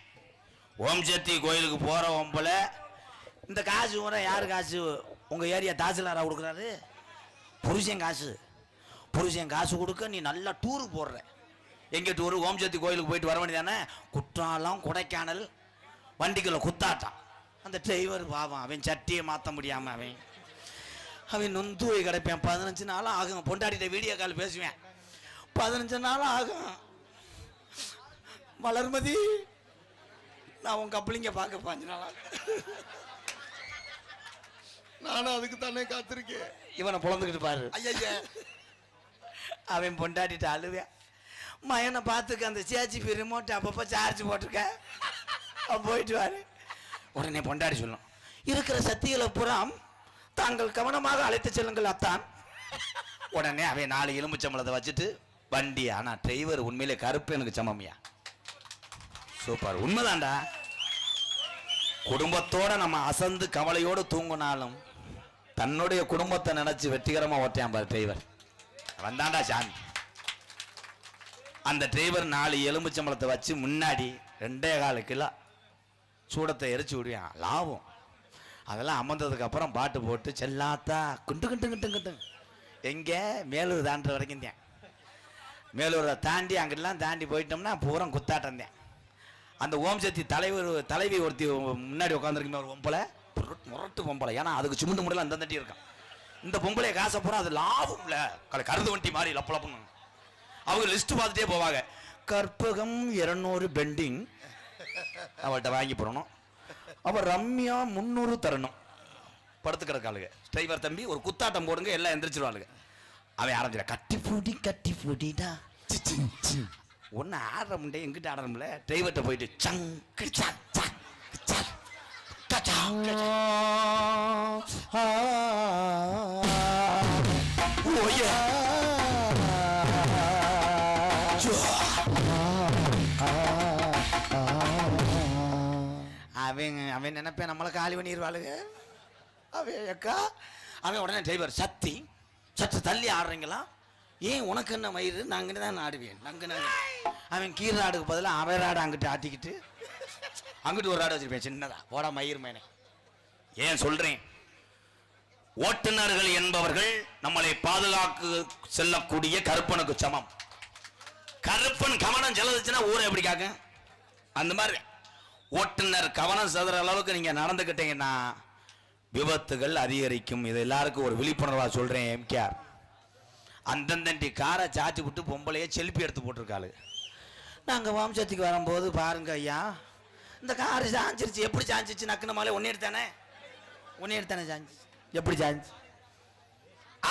ஓம் சக்தி கோயிலுக்கு போற ஒம்பல இந்த காசு ஊற யாரு காசு? உங்க ஏரியா தாசில்தாரா கொடுக்குறாரு. புருஷன் காசு கொடுக்க நீ நல்லா டூரு போடுற. எங்க டூரு? ஓம் சக்தி கோயிலுக்கு போயிட்டு வர வேண்டியதானே. குற்றாலம் கொடைக்கானல் வண்டிக்குள்ள குத்தாட்டான். அந்த டிரைவர் பாவம், அவன் சட்டியை மாற்ற முடியாம அவன் நொந்து போய் கிடப்பேன். 15 நாள் ஆகும். பொண்டாடிட்ட வீடியோ கால் பேசுவேன். 15 நாள் ஆகும். வளர்மதி நான் உன் கப்பலிங்க பார்க்க 5 நாள் ஆகும். நானும் அதுக்கு தானே காத்திருக்கேன். இவனை பொழந்துக்கிட்டு பாரு. ஐயா அவன் பொண்டாட்டிட்டு அழுவேன். மயனை பார்த்துக்க அந்த சேச்சிபி ரிமோட் அப்பப்போ சார்ஜ் போட்டிருக்க, போயிட்டு வாரு. உடனே பொண்டாடி சொல்லும், இருக்கிற சக்திகளை புறம் தாங்கள் கவனமாக அழைத்து செல்லுங்கள் அத்தான். உடனே அவன் 4 எலும்புச்சம்பளத்தை வச்சுட்டு வண்டி. ஆனா டிரைவர் உண்மையிலே கருப்பு எனக்கு சமமியா. சூப்பர், உண்மைதான்டா. குடும்பத்தோட நம்ம அசந்து கவலையோடு தூங்கினாலும் தன்னுடைய குடும்பத்தை நினைச்சு வெற்றிகரமா ஓட்டியான் பாரு டிரைவர். வந்தாண்டா சாமி. அந்த டிரைவர் 4 எலும்புச்சம்பளத்தை வச்சு முன்னாடி 2.25 கிலோ சூடத்தை எரிச்சு விடுவான். லாபம். அதெல்லாம் அமர்ந்ததுக்கு அப்புறம் பாட்டு போட்டு செல்லாத்தா குண்டு குண்டு குண்டு குண்டு எங்க மேலூர் தாண்டுற வரைக்கும் தான். மேலூரை தாண்டி அங்கெல்லாம் தாண்டி போயிட்டோம்னா பூரா குத்தாட்டம் தான். அந்த ஓம் சக்தி தலைவி ஒருத்தி முன்னாடி உட்காந்துருக்குமே ஒரு பொம்பளை, முரட்டு பொம்பளை. ஏன்னா அதுக்கு சுமுண்டு முறையில் அந்த தட்டி இருக்கான். இந்த பொம்பளை காசை போறோம் அது லாபம்ல கருது வண்டி மாதிரி லப்பலப்புன்னு அவங்க லிஸ்ட் பார்த்துட்டே போவாங்க. கற்பகம் 200 பெண்டிங் அவள்கிட்ட வாங்கி போடணும். அவள் ரம்யா 300 தரணும். படுத்து கிடக்காளுங்க. டிரைவர் தம்பி ஒரு குத்தாட்டம் போடுங்க எல்லாம் எந்திரிச்சிருவாளுங்க. அவன் ஆரம்பிச்சிட கட்டி பூட்டிடா ஒன்னு ஆடுற முண்டே எங்கிட்ட ஆடுறோம்ல. டிரைவர்கிட்ட போயிட்டு சங்கு அவன் நினைப்பேன் நம்மளை காலி பண்ணிடுவாளுங்க. அவன் அக்கா அவன் உடனே டிரைவர் சத்து தள்ளி ஆடுறீங்களா? ஏன் உனக்கு என்ன மயிறு? நாங்கள் தான் ஆடுவேன். அவன் கீரை ஆடுக்கு பதிலாக அவன் ஆடு அங்கிட்டு ஆட்டிக்கிட்டு அங்கிட்டு ஒரு ஆடு வச்சிருப்பேன் சின்னதா போடா மயிர் மேனே. ஏன் சொல்றேன், ஓட்டுநர்கள் என்பவர்கள் நம்மளை பாதுகாக்க செல்லக்கூடிய கருப்பனுக்கு சமம். கருப்பன் கவனம் செலுத்துச்சுன்னா ஊரை எப்படி காக்க? அந்த மாதிரி ஓட்டுநர் கவனம் செலுத்துற அளவுக்கு நீங்க நடந்துக்கிட்டீங்கன்னா விபத்துகள் அதிகரிக்கும். இது எல்லாருக்கும் ஒரு விழிப்புணர்வா சொல்றேன். எம்கேஆர் அந்தந்தண்டி காரை சாச்சி விட்டு பொம்பளையே செல்ஃபி எடுத்து போட்டிருக்காளு. நாங்க வம்சத்துக்கு வரும்போது பாருங்க ஐயா இந்த காரு சாஞ்சிருச்சு. எப்படி சாஞ்சிச்சு? நக்குனமாலே ஒன்னே எடுத்தானே சாஞ்சி. எப்படி சாஞ்சி?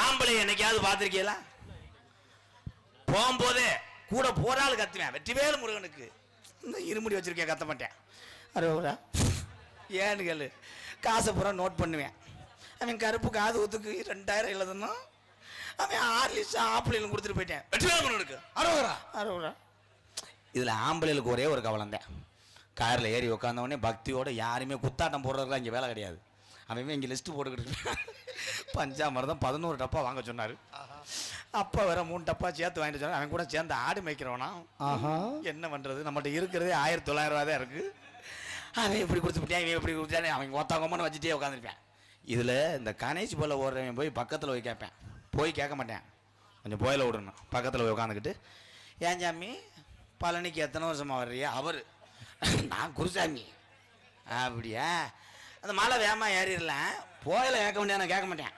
ஆம்பளை என்னைக்காவது பார்த்துருக்கீங்களா? போகும்போதே கூட போறாள் கத்துவேன். வெற்றிவேலு முருகனுக்கு இந்த இருமுடி வச்சிருக்கேன் கத்த மாட்டேன். அறுபதா ஏன்னு கேளு. காசை பூரா நோட் பண்ணுவேன். அவன் கருப்பு காது ஊத்துக்கு 2000 எழுதணும். அவன் 6 லிஸ்ட் ஆப்பிளும் கொடுத்துட்டு போயிட்டேன். வெற்றிவேலு முருகனுக்கு அறுபதா. இதுல ஆம்பளைகளுக்கு ஒரே ஒரு கவலம் தான். காரில் ஏறி உட்காந்தவொடனே பக்தியோட யாருமே குத்தாட்டம் போடுறதுலாம் இங்கே வேலை கிடையாது. அவன் இங்கே லிஸ்ட்டு போட்டுக்கிட்டு பஞ்சாமிரதம் 11 டப்பா வாங்க சொன்னார். அப்போ வேற 3 டப்பா சேர்த்து வாங்கிட்டு சொன்னார். அவன் கூட சேர்ந்து ஆடு மேய்க்கிறவனா? என்ன பண்ணுறது, நம்மகிட்ட இருக்கிறதே 1900 ரூபா தான் இருக்குது. அவன் எப்படி கொடுத்துட்டான், இவன் எப்படி கொடுத்தானே, அவன் ஒத்தாங்கம்மான்னு வச்சுட்டே உட்காந்துருப்பேன். இதில் இந்த கணேஷ் போல ஓடுறவன் போய் பக்கத்தில் போய் கேட்பேன். போய் கேட்க மாட்டேன், கொஞ்சம் போயில விடணும். பக்கத்தில் போய் உட்காந்துக்கிட்டு, ஏன் சாமி பழனிக்கு எத்தனை வருஷமாக வர்றியா? அவர் நான் குருசாமி. அப்படியா? அந்த மலை வேகமாக ஏறிடலாம். போயில கேட்க முடியாது, நான் கேட்க மாட்டேன்.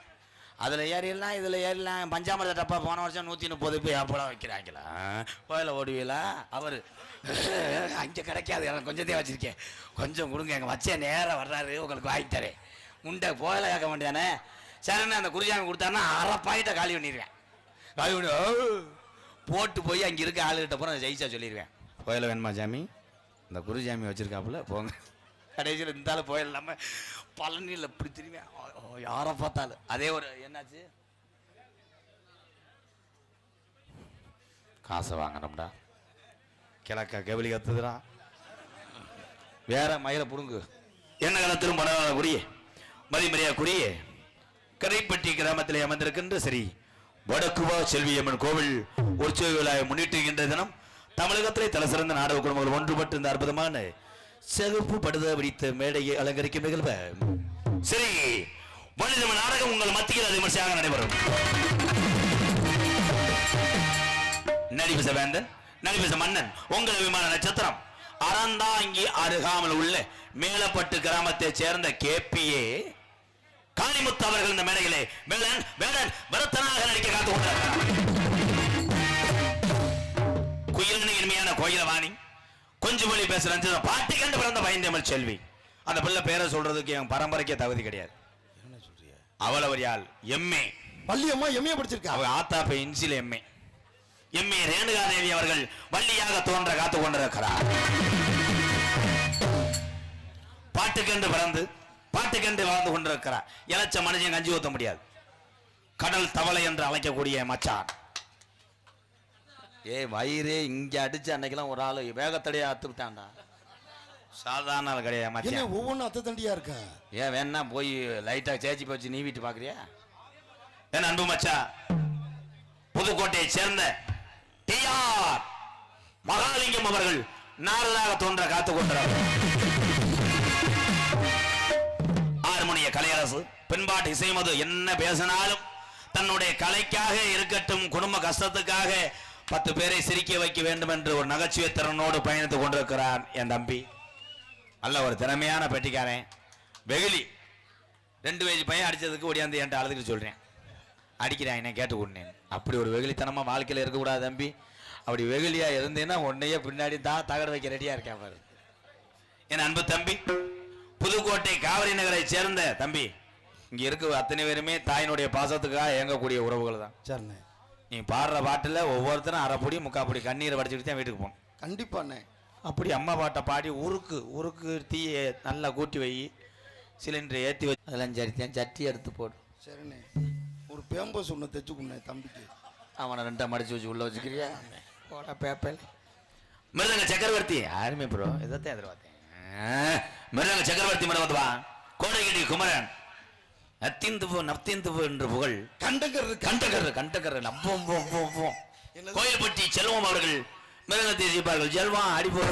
அதில் ஏறிடலாம், இதில் ஏறிடலாம். பஞ்சாமிரத டப்பா போன வருஷம் 130 போய் அப்போலாம் வைக்கிறாங்களா? போயில ஓடுவீங்களா? அவர் அங்கே கிடைக்காது, எனக்கு கொஞ்சத்தையும் வச்சுருக்கேன், கொஞ்சம் கொடுங்க, எங்கள் வச்சேன் நேராக வர்றாரு, உங்களுக்கு வாங்கித்தரேன். முண்டை போயில கேட்க மாட்டேனே. சரிண்ணே அந்த குருசாமி கொடுத்தாருன்னா 1/2 பாயிட்ட காலி பண்ணிடுவேன். காலி பண்ணி போட்டு போய் அங்கே இருக்க ஆளுகிட்ட போகிற ஜெயிச்சா சொல்லிடுவேன். போயில வேணுமா சாமி? இந்த குருசாமி வச்சிருக்காப்புல போங்க. கடைசியில் இருந்தாலும் போயில இல்லாமல் பழனியில் இப்படி திரும்பி யாரை பார்த்தாலும் அதே ஒரு என்னாச்சு, காசை வாங்கணும்டா, கிழக்கா கெவலி கத்துதுடா, வேற மயில புடுங்கு, என்ன காலத்திலும் பணக்குரிய மதிமரியா குறிய கரைப்பட்டி கிராமத்தில் அமர்ந்திருக்கின்ற சரி வடக்குவா செல்வியம்மன் கோவில் உற்சவ விழாவை முன்னிட்டு தினம் தமிழகத்திலே தலை சிறந்த நாடக குடும்பங்கள் ஒன்றுபட்டு இந்த அற்புதமான சிகப்பு படுத பிடித்த மேடையை அலங்கரிக்கும் நிகழ்வு சரி வள்ளிதம நாடகம் உங்கள் மத்தியில் விமர்சையாக நடைபெறும். நடிபச வேந்தன், நடிபச மன்னன், உங்கள் விமான நட்சத்திரம் அறந்தாங்கி அருகாமல் உள்ள மேலப்பட்டு கிராமத்தை சேர்ந்த கேபிஏ காளிமுத்து அவர்கள் இந்த மேடையிலே வேடன் வேடன் வரத்தனாக நடிக்க காத்துக் கொண்டிருக்கிறார். குயிலின் இனிமையான கோயிலவாணி கொஞ்சம் மொழி பேசுற பாட்டி கண்டு பிறந்த பயந்தமிழ் செல்வி. அந்த பிள்ளை பேரை சொல்றதுக்கு என் பரம்பரைக்கே தகுதி கிடையாது. அவள் யாழ் எம்ஏ வள்ளியம்மா எம்ஏ படிச்சிருக்கா. அவ ஆத்தாப்ப இன்சில எம்ஏ ரேணுகாதேவி அவர்கள் வள்ளியாக தோன்ற காத்துக் கொண்டிருக்கிறார். பாட்டுக்கென்று பிறந்து பாட்டுக்கென்று வாழ்ந்து கொண்டிருக்கிறார். இளைச்ச மனுஷன் கஞ்சி ஊத்த முடியாது. கடல் தவளை என்று அழைக்கக்கூடிய மச்சான். வயிறு இங்க அடிச்சு அன்னைக்கெல்லாம் ஒரு ஆளு வேகத்தடியா அத்து விட்டான்டா. சாதாரண ஆள் கிடையாது மச்சான். ஒவ்வொன்றும் அத்து தண்டியா இருக்கா. ஏன் வேணா போய் லைட்டா சேச்சி போச்சு நீ வீட்டு பாக்குறியா? ஏன் அன்பு மச்சா புதுக்கோட்டையை சேர்ந்த டிஆர் மகாலிங்கம் அவர்கள் நாரதாக தோன்ற காத்துக் கொண்டார். ஹார்மோனிய கலையரசு பின்பாட்டு இசைமது என்ன பேசினாலும் தன்னுடைய கலைக்காக இருக்கட்டும், குடும்ப கஷ்டத்துக்காக 10 பேரை சிரிக்க வைக்க வேண்டும் என்று ஒரு நகைச்சுவை திறனோடு பயணித்துக் கொண்டிருக்கிறார் என் தம்பி. நல்ல ஒரு திறமையான பெட்டிக்காரன். வெகுளி 2 வயசு பையன் அடிச்சதுக்கு ஓடியாந்து என்கிட்ட அழுதுட்டு சொல்றேன். அடிக்கிறான் என்ன கேட்டு விடனேன். அப்படி ஒரு வெகுளித்தனமா வாழ்க்கையில இருக்கக்கூடாது தம்பி. அப்படி வெகுளியா இருந்தேன்னா உன்னையே பின்னாடி தான் தகடு வைக்க ரெடியா இருக்கேன் பாரு. என் அன்பு தம்பி, புதுக்கோட்டை காவிரி நகரை சேர்ந்த தம்பி, இங்க இருக்க அத்தனை பேருமே தாயினுடைய பாசத்துக்காக இயங்கக்கூடிய உறவுகள் தான். சரிண்ணே. நீ பாடுற பாட்டுல ஒவ்வொருத்தரும் அரைப்பொடி முக்காப்பொடி கண்ணீரை வடிச்சுக்கிட்டு தான் வீட்டுக்கு போகணும். கண்டிப்பாண்ணே. அப்படி அம்மா பாட்டை பாடி உருக்கு தீயை நல்லா கூட்டி வை, சிலிண்டரை ஏற்றி வச்சு அதெல்லாம் சரித்தேன் சட்டி எடுத்து போடு. சரிண்ணே. ஒரு பேம்பஸ் ஒன்று தைச்சுக்கண்ணே தம்பிக்கு. அவனை ரெண்டா மடிச்சு வச்சு உள்ள வச்சுக்கிறியா போட பேப்பல். மிருதங்க சக்கரவர்த்தி யாருமே ப்ரோ இதைத்தான் எதிர்பார்த்தேன். மிருதங்க சக்கரவர்த்தி மேடம் வந்துவா. கோடைகிடி குமரன் நப்திந்து என்று புகழ் கண்டகர் நப்போம் கோயில்பட்டி செல்வம் அவர்கள் மிருகத்தை செய்வார்கள். செல்வா அடிப்போ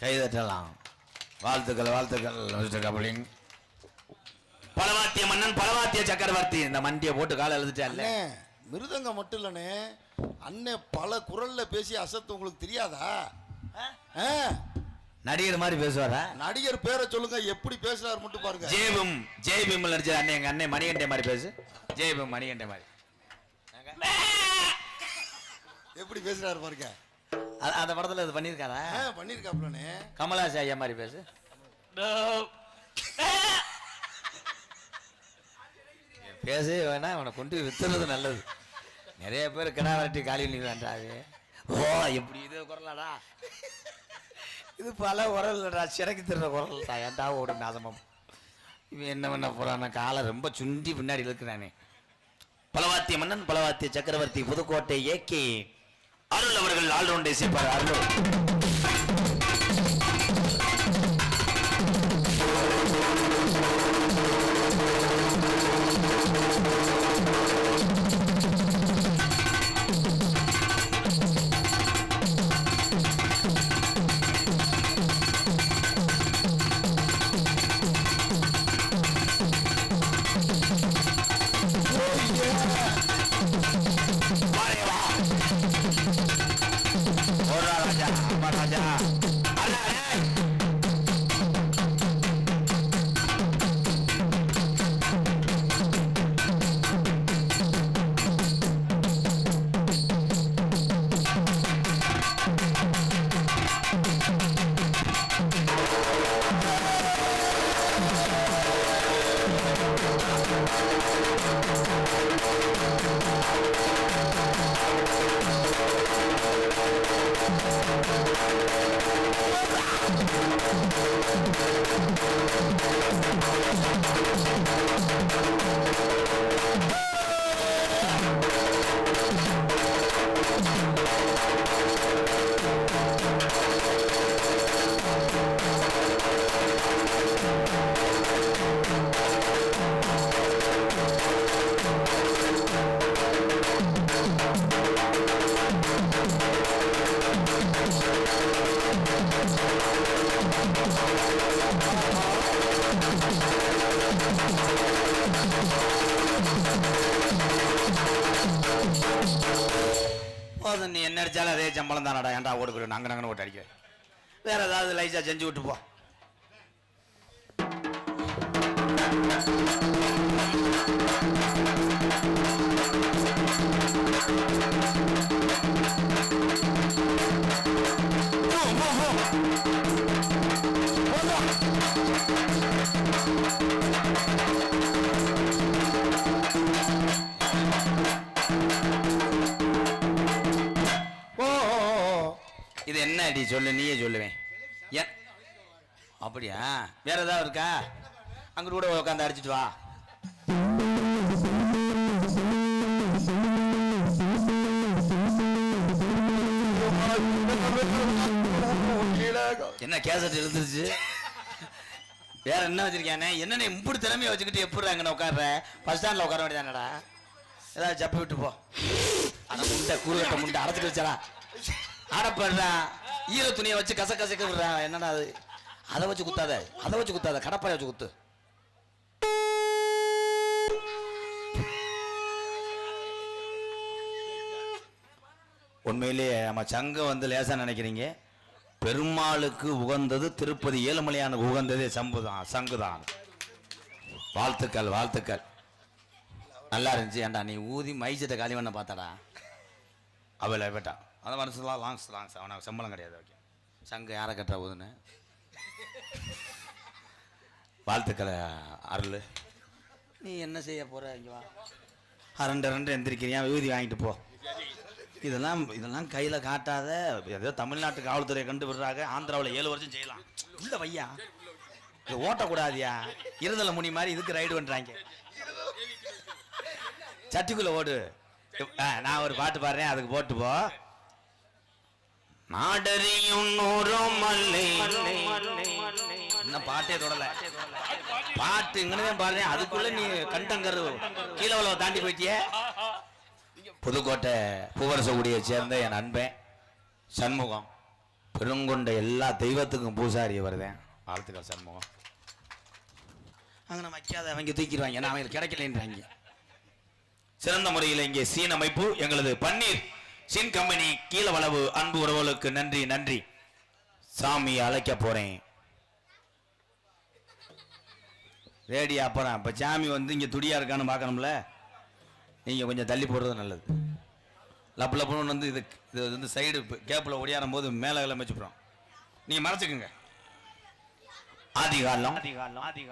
கைதட்டலாம். வாழ்த்துக்கள். பலவாத்திய மன்னன் பலவாத்திய சக்கரவர்த்தி இந்த மண்டியை போட்டு கால எழுதிட்டால. மிருதங்க மட்டும் இல்லனே அண்ணே பல குரல்ல பேசி அசத்து உங்களுக்கு தெரியாதா? நடிகர் மாதிரி பேசுவாரா? நடிகர் பேரை சொல்லுங்க, எப்படி பேசுறாரு மட்டும் பாருங்க. ஜெய்பீம் நடிச்ச அண்ணே எங்க அண்ணே மணிகண்டே மாதிரி பேசு. ஜெய்பீம் மணிகண்டே மாதிரி எப்படி பேசுறாரு பாருங்க. அந்த படத்துல இது பண்ணிருக்காரா? பண்ணிருக்காப்லனே. கமலாசி ஐயா மாதிரி பேசு. பேசவே வேணா அவனை கொண்டு வித்துறது நல்லது. நிறைய பேர் கிடா வரட்டி காலி பண்ணிடுறான்டாவே. ஓ எப்படி இது குரலாடா, இது பல குரல்டா, சிறக்கி தர்ற குரல் தான். ஏன்டா ஓடு நாசமம். இவன் என்ன பண்ண போறான, காலை ரொம்ப சுண்டி பின்னாடி இருக்கிறானே. பலவாத்திய மன்னன் பலவாத்திய சக்கரவர்த்தி புதுக்கோட்டை ஏகே அருள் அவர்கள் ஆல்ரவுண்டை சேர்ப்பார். அருள் நீ என்ன அடிச்சாலும் அதே சம்பளம் தானடா. ஏன்டா ஓடு போய் நாங்க ஓட்டு அடிக்க. வேற ஏதாவது லைஸா செஞ்சு விட்டு போ. என்னடி சொல்லு, நீயே சொல்லுவேன். ஏன் அப்படியா? வேற ஏதாவது இருக்கா? அங்கிட்டு கூட உட்காந்து அடிச்சிட்டு வா. என்ன கேசட் எழுந்துருச்சு? வேற என்ன வச்சிருக்கானே? என்ன இப்படி திறமையை வச்சுக்கிட்டு எப்படி அங்கே உட்கார்ற? பஸ் ஸ்டாண்ட்ல உட்கார வேண்டியதானடா? ஏதாவது ஜப்பி விட்டு போ. ஆனா முண்டை கூறுகட்ட முண்டை அடைச்சிட்டு வச்சடா. ஆடப்படுறா ஈர துணியை வச்சு கசக்க விடுறா. என்னடா அது? அதை வச்சு குத்தாத, அதை வச்சு குத்தாத, கடப்பாறை வச்சு குத்து. உண்மையிலேயே நம்ம சங்கம் வந்து லேசா நினைக்கிறீங்க. பெருமாளுக்கு உகந்தது திருப்பதி ஏழுமலையானுக்கு உகந்ததே சங்குதான். வாழ்த்துக்கள் வாழ்த்துக்கள். நல்லா இருந்துச்சு. ஏன்டா நீ ஊதி மைச்சத்தை காலி பண்ண பார்த்தாடா? அவளை வேட்டா அந்த மனசுலாம் லாங்ஸ் அவனுக்கு சம்பளம் கிடையாது. ஓகே, சங்கு யாரை கட்டுற ஊதுன்னு. வாழ்த்துக்களை அருள். நீ என்ன செய்ய போற? இங்கே வா. ரெண்டு எந்திரிக்கிறியா? ஊதி வாங்கிட்டு போ. இதெல்லாம் கையில காட்டாத. ஏதோ தமிழ்நாட்டு காவல்துறையை கண்டு விடுறாங்க. ஆந்திராவில் 7 வருஷம் செய்யலாம். இல்ல வையா, இது ஓட்டக்கூடாதியா? இருதலை முனி மாதிரி இதுக்கு ரைடு பண்றாங்க. சட்டிக்குள்ள ஓடு. நான் ஒரு பாட்டு பாடுறேன், அதுக்கு போட்டு போ. நாடறியும் இன்னும் பாட்டே தொடல. பாட்டு இங்கதான் பாடுறேன், அதுக்குள்ள நீ கண்டங்கரு கீழே தாண்டி போயிட்டிய. புதுக்கோட்டை பூவரசகுடியை சேர்ந்த என் நண்பன் சண்முகம். பெருங்கொண்ட எல்லா தெய்வத்துக்கும் பூசாரி வருதேன். வாழ்த்துக்கள் சண்முகம். அங்கே வைக்காத அவங்க தூக்கிடுவாங்க. நான் அவங்களுக்கு கிடைக்கலன்றாங்க. சிறந்த முறையில் இங்கே சீன் அமைப்பு எங்களது பன்னீர் சீன் கம்பெனி கீழவளவு அன்பு உறவுகளுக்கு நன்றி நன்றி. சாமி அழைக்க போறேன். ரேடியா அப்புறம் இப்ப சாமி வந்து இங்க துடியா இருக்கான்னு பார்க்கணும்ல. நீங்க கொஞ்சம் தள்ளி போடுறது நல்லது. லப்புன்னு வந்து இது வந்து சைடு கேப்பில் ஒடியாரும் போது மேலே அமைச்சுக்கிறோம். நீங்க மறைச்சுக்குங்க. ஆதிகாலம்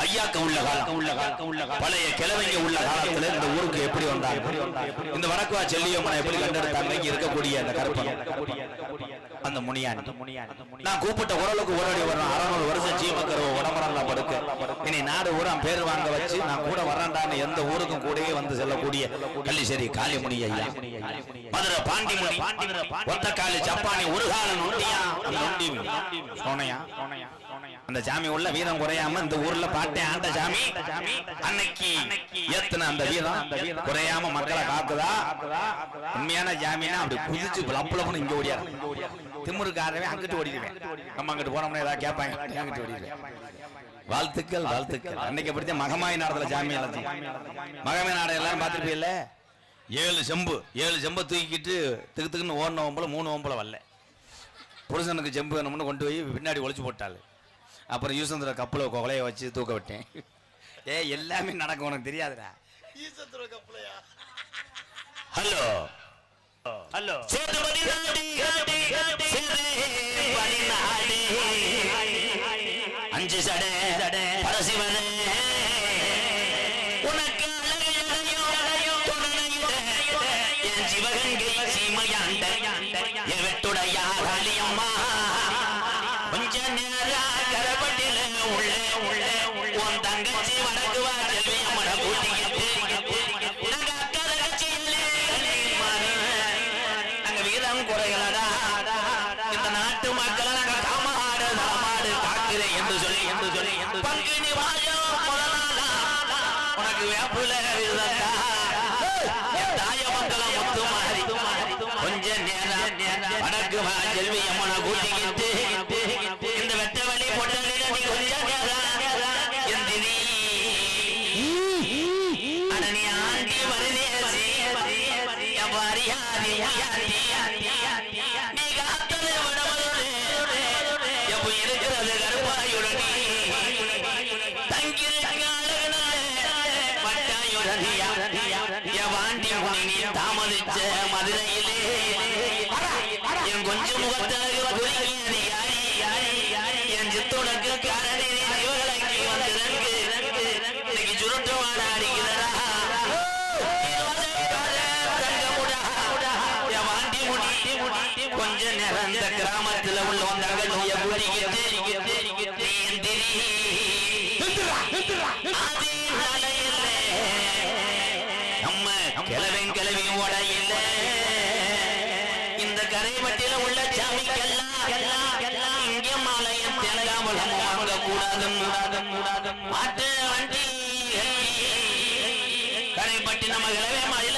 ஐயாக்க உள்ள காலம் பழைய கிழமைங்க உள்ள காலத்துல இந்த ஊருக்கு எப்படி வந்தாங்க? இந்த வடக்குவா செல்லியம்மனை எப்படி கண்டெடுத்தாங்க? இங்க இருக்கக்கூடிய அந்த கருப்பன் அந்த முனியான். நான் கூப்பிட்ட குரலுக்கு ஓரடி வர்றேன். 600 வருஷம் ஜீவக்கரவ உடம்புறா படுக்க இனி நாடு ஊரா பேர் வாங்க வச்சு நான் கூட வர்றேன்டான்னு எந்த ஊருக்கும் கூடவே வந்து செல்லக்கூடிய கள்ளிசேரி காளிமுனி ஐயா, மதுரை பாண்டிமுனி, ஒத்தக்காலி சப்பானி, உருகாலன் சோனையா. அந்த சாமி உள்ள வீரம் குறையாம இந்த ஊர்ல பாட்டே ஆண்ட சாமி அன்னைக்கு ஏத்துன அந்த வீரம் குறையாம மக்களை காக்குதா. உண்மையான ஜாமினா அப்படி குதிச்சு லப்புலப்புன்னு இங்க ஓடியா. திமுருக்காரவே அங்கிட்டு ஓடிடுவேன். நம்ம அங்கிட்டு போனோம்னா ஏதாவது கேட்பாங்க, அங்கிட்டு ஓடிடுவேன். வாழ்த்துக்கள் வாழ்த்துக்கள். அன்னைக்கு படித்த மகமாய் நாடத்துல ஜாமி மகமாய் நாடகம் எல்லாரும் பார்த்துருப்பீங்கல்ல. 7 செம்பை தூக்கிட்டு திக்குன்னு ஓடின ஓம்பல 3 ஓம்பல வரல. புருஷனுக்கு செம்பு வேணும்னு கொண்டு போய் பின்னாடி ஒழிச்சு போட்டாள். அப்புறம் யூசந்திர கப்பல கொலையை வச்சு தூக்க விட்டேன். எல்லாமே நடக்கும், உனக்கு தெரியாதுடா. ஹலோ ஹலோ அஞ்சு சடை பரசிவனே உனக்கு என் சிவகங்கை சீமையாண்ட எவட்டுடைய காளியம்மா கொஞ்ச நேரா கரப்பட்டில உள்ள உன் தங்கச்சி வடக்கு வா செல்வியம்மனை கூட்டிக்கிட்டு நாங்க அக்கா தங்கச்சியிலே நாங்க வீரம் குறைகளடா. இந்த நாட்டு மக்களை நாங்க காமாடு காக்குறேன் என்று சொல்லி பங்குனி வாயம் முதலாளா உனக்கு வேப்புல விழுந்தா தாயமங்கலம் முத்து மாறி கொஞ்ச நேரம் வடக்கு வா செல்வியம்மனை கூட்டிக்கிட்டு இந்த வெட்ட வழி பொட்டலில் நீ கொஞ்ச நேரம் எந்திரி அனனி ஆண்டி வருதேசி எவ்வாரியாதி நீ காத்தது விடவதோடு எப்ப இருக்கிறது கருப்பாயுடனே வாண்டி முனி தாமதிச்ச மதுரையிலே என் கொஞ்சம் முகத்தழகு என் சித்துடக்கு காரணி இவர்களுக்கு வந்திருக்கு இன்னைக்கு சுருட்டமான அடிக்கிறதா வாண்டி முனி கொஞ்ச நேரம் இந்த கிராமத்தில் உள்ள ஒட்டிக்கிட்டு நம்ம கிளவியும் உடையில இந்த கரைப்பட்டியில உள்ள சாமிக்கெல்லாம் இங்கே மாலையம் தேங்காமலம் வாங்க கூடாது மாட்டு வண்டி கரைப்பட்டி நம்ம கிளவே மயில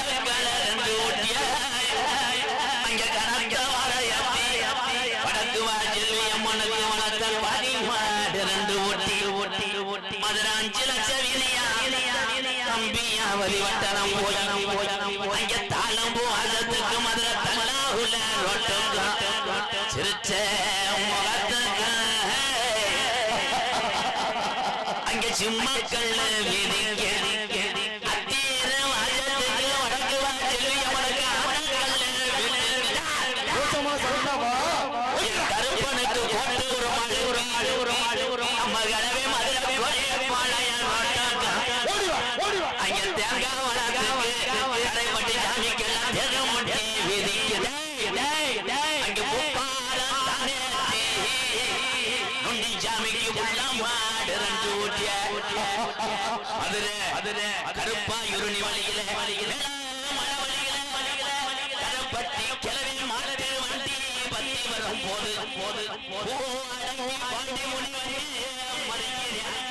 ரெண்டு ஓட்டிய அங்க கணக்க வாழ வடக்கு வாஜல் அம்மனுக்கு வளர்த்தல் பாதி மாடு ரெண்டு ஓட்டி மதுரை 5 லட்சம் வினையா தம்பியாவதி வட்டணம் போய் அங்க தாளம் போதுக்கு மதுரை தல்லாவுல ரோட்டுக்கு சிரிச்ச முகத்துக்கு அங்க சிம்மக்கல் விதிக்க அத்தீர வாஜத்துக்கு வடக்கு வாஜல் அம்மனுக்கு கருப்பனுக்கு போட்டு ஒரு நம்ம கடவே மதுரை அங்க தேங்காய் வளர்க்கு கடைப்பட்டி சாமிக்கெல்லாம் தேகம் முட்டி விதிக்குது அங்க நுண்டி சாமிக்கு மாடு ரெண்டு ஊட்டிய மதுரை கருப்பா இருணி வழியில கருப்பட்டி கிளவி மாடு வண்டி பத்தி வரும் போது பாண்டி முனி மறுக்கிறேன்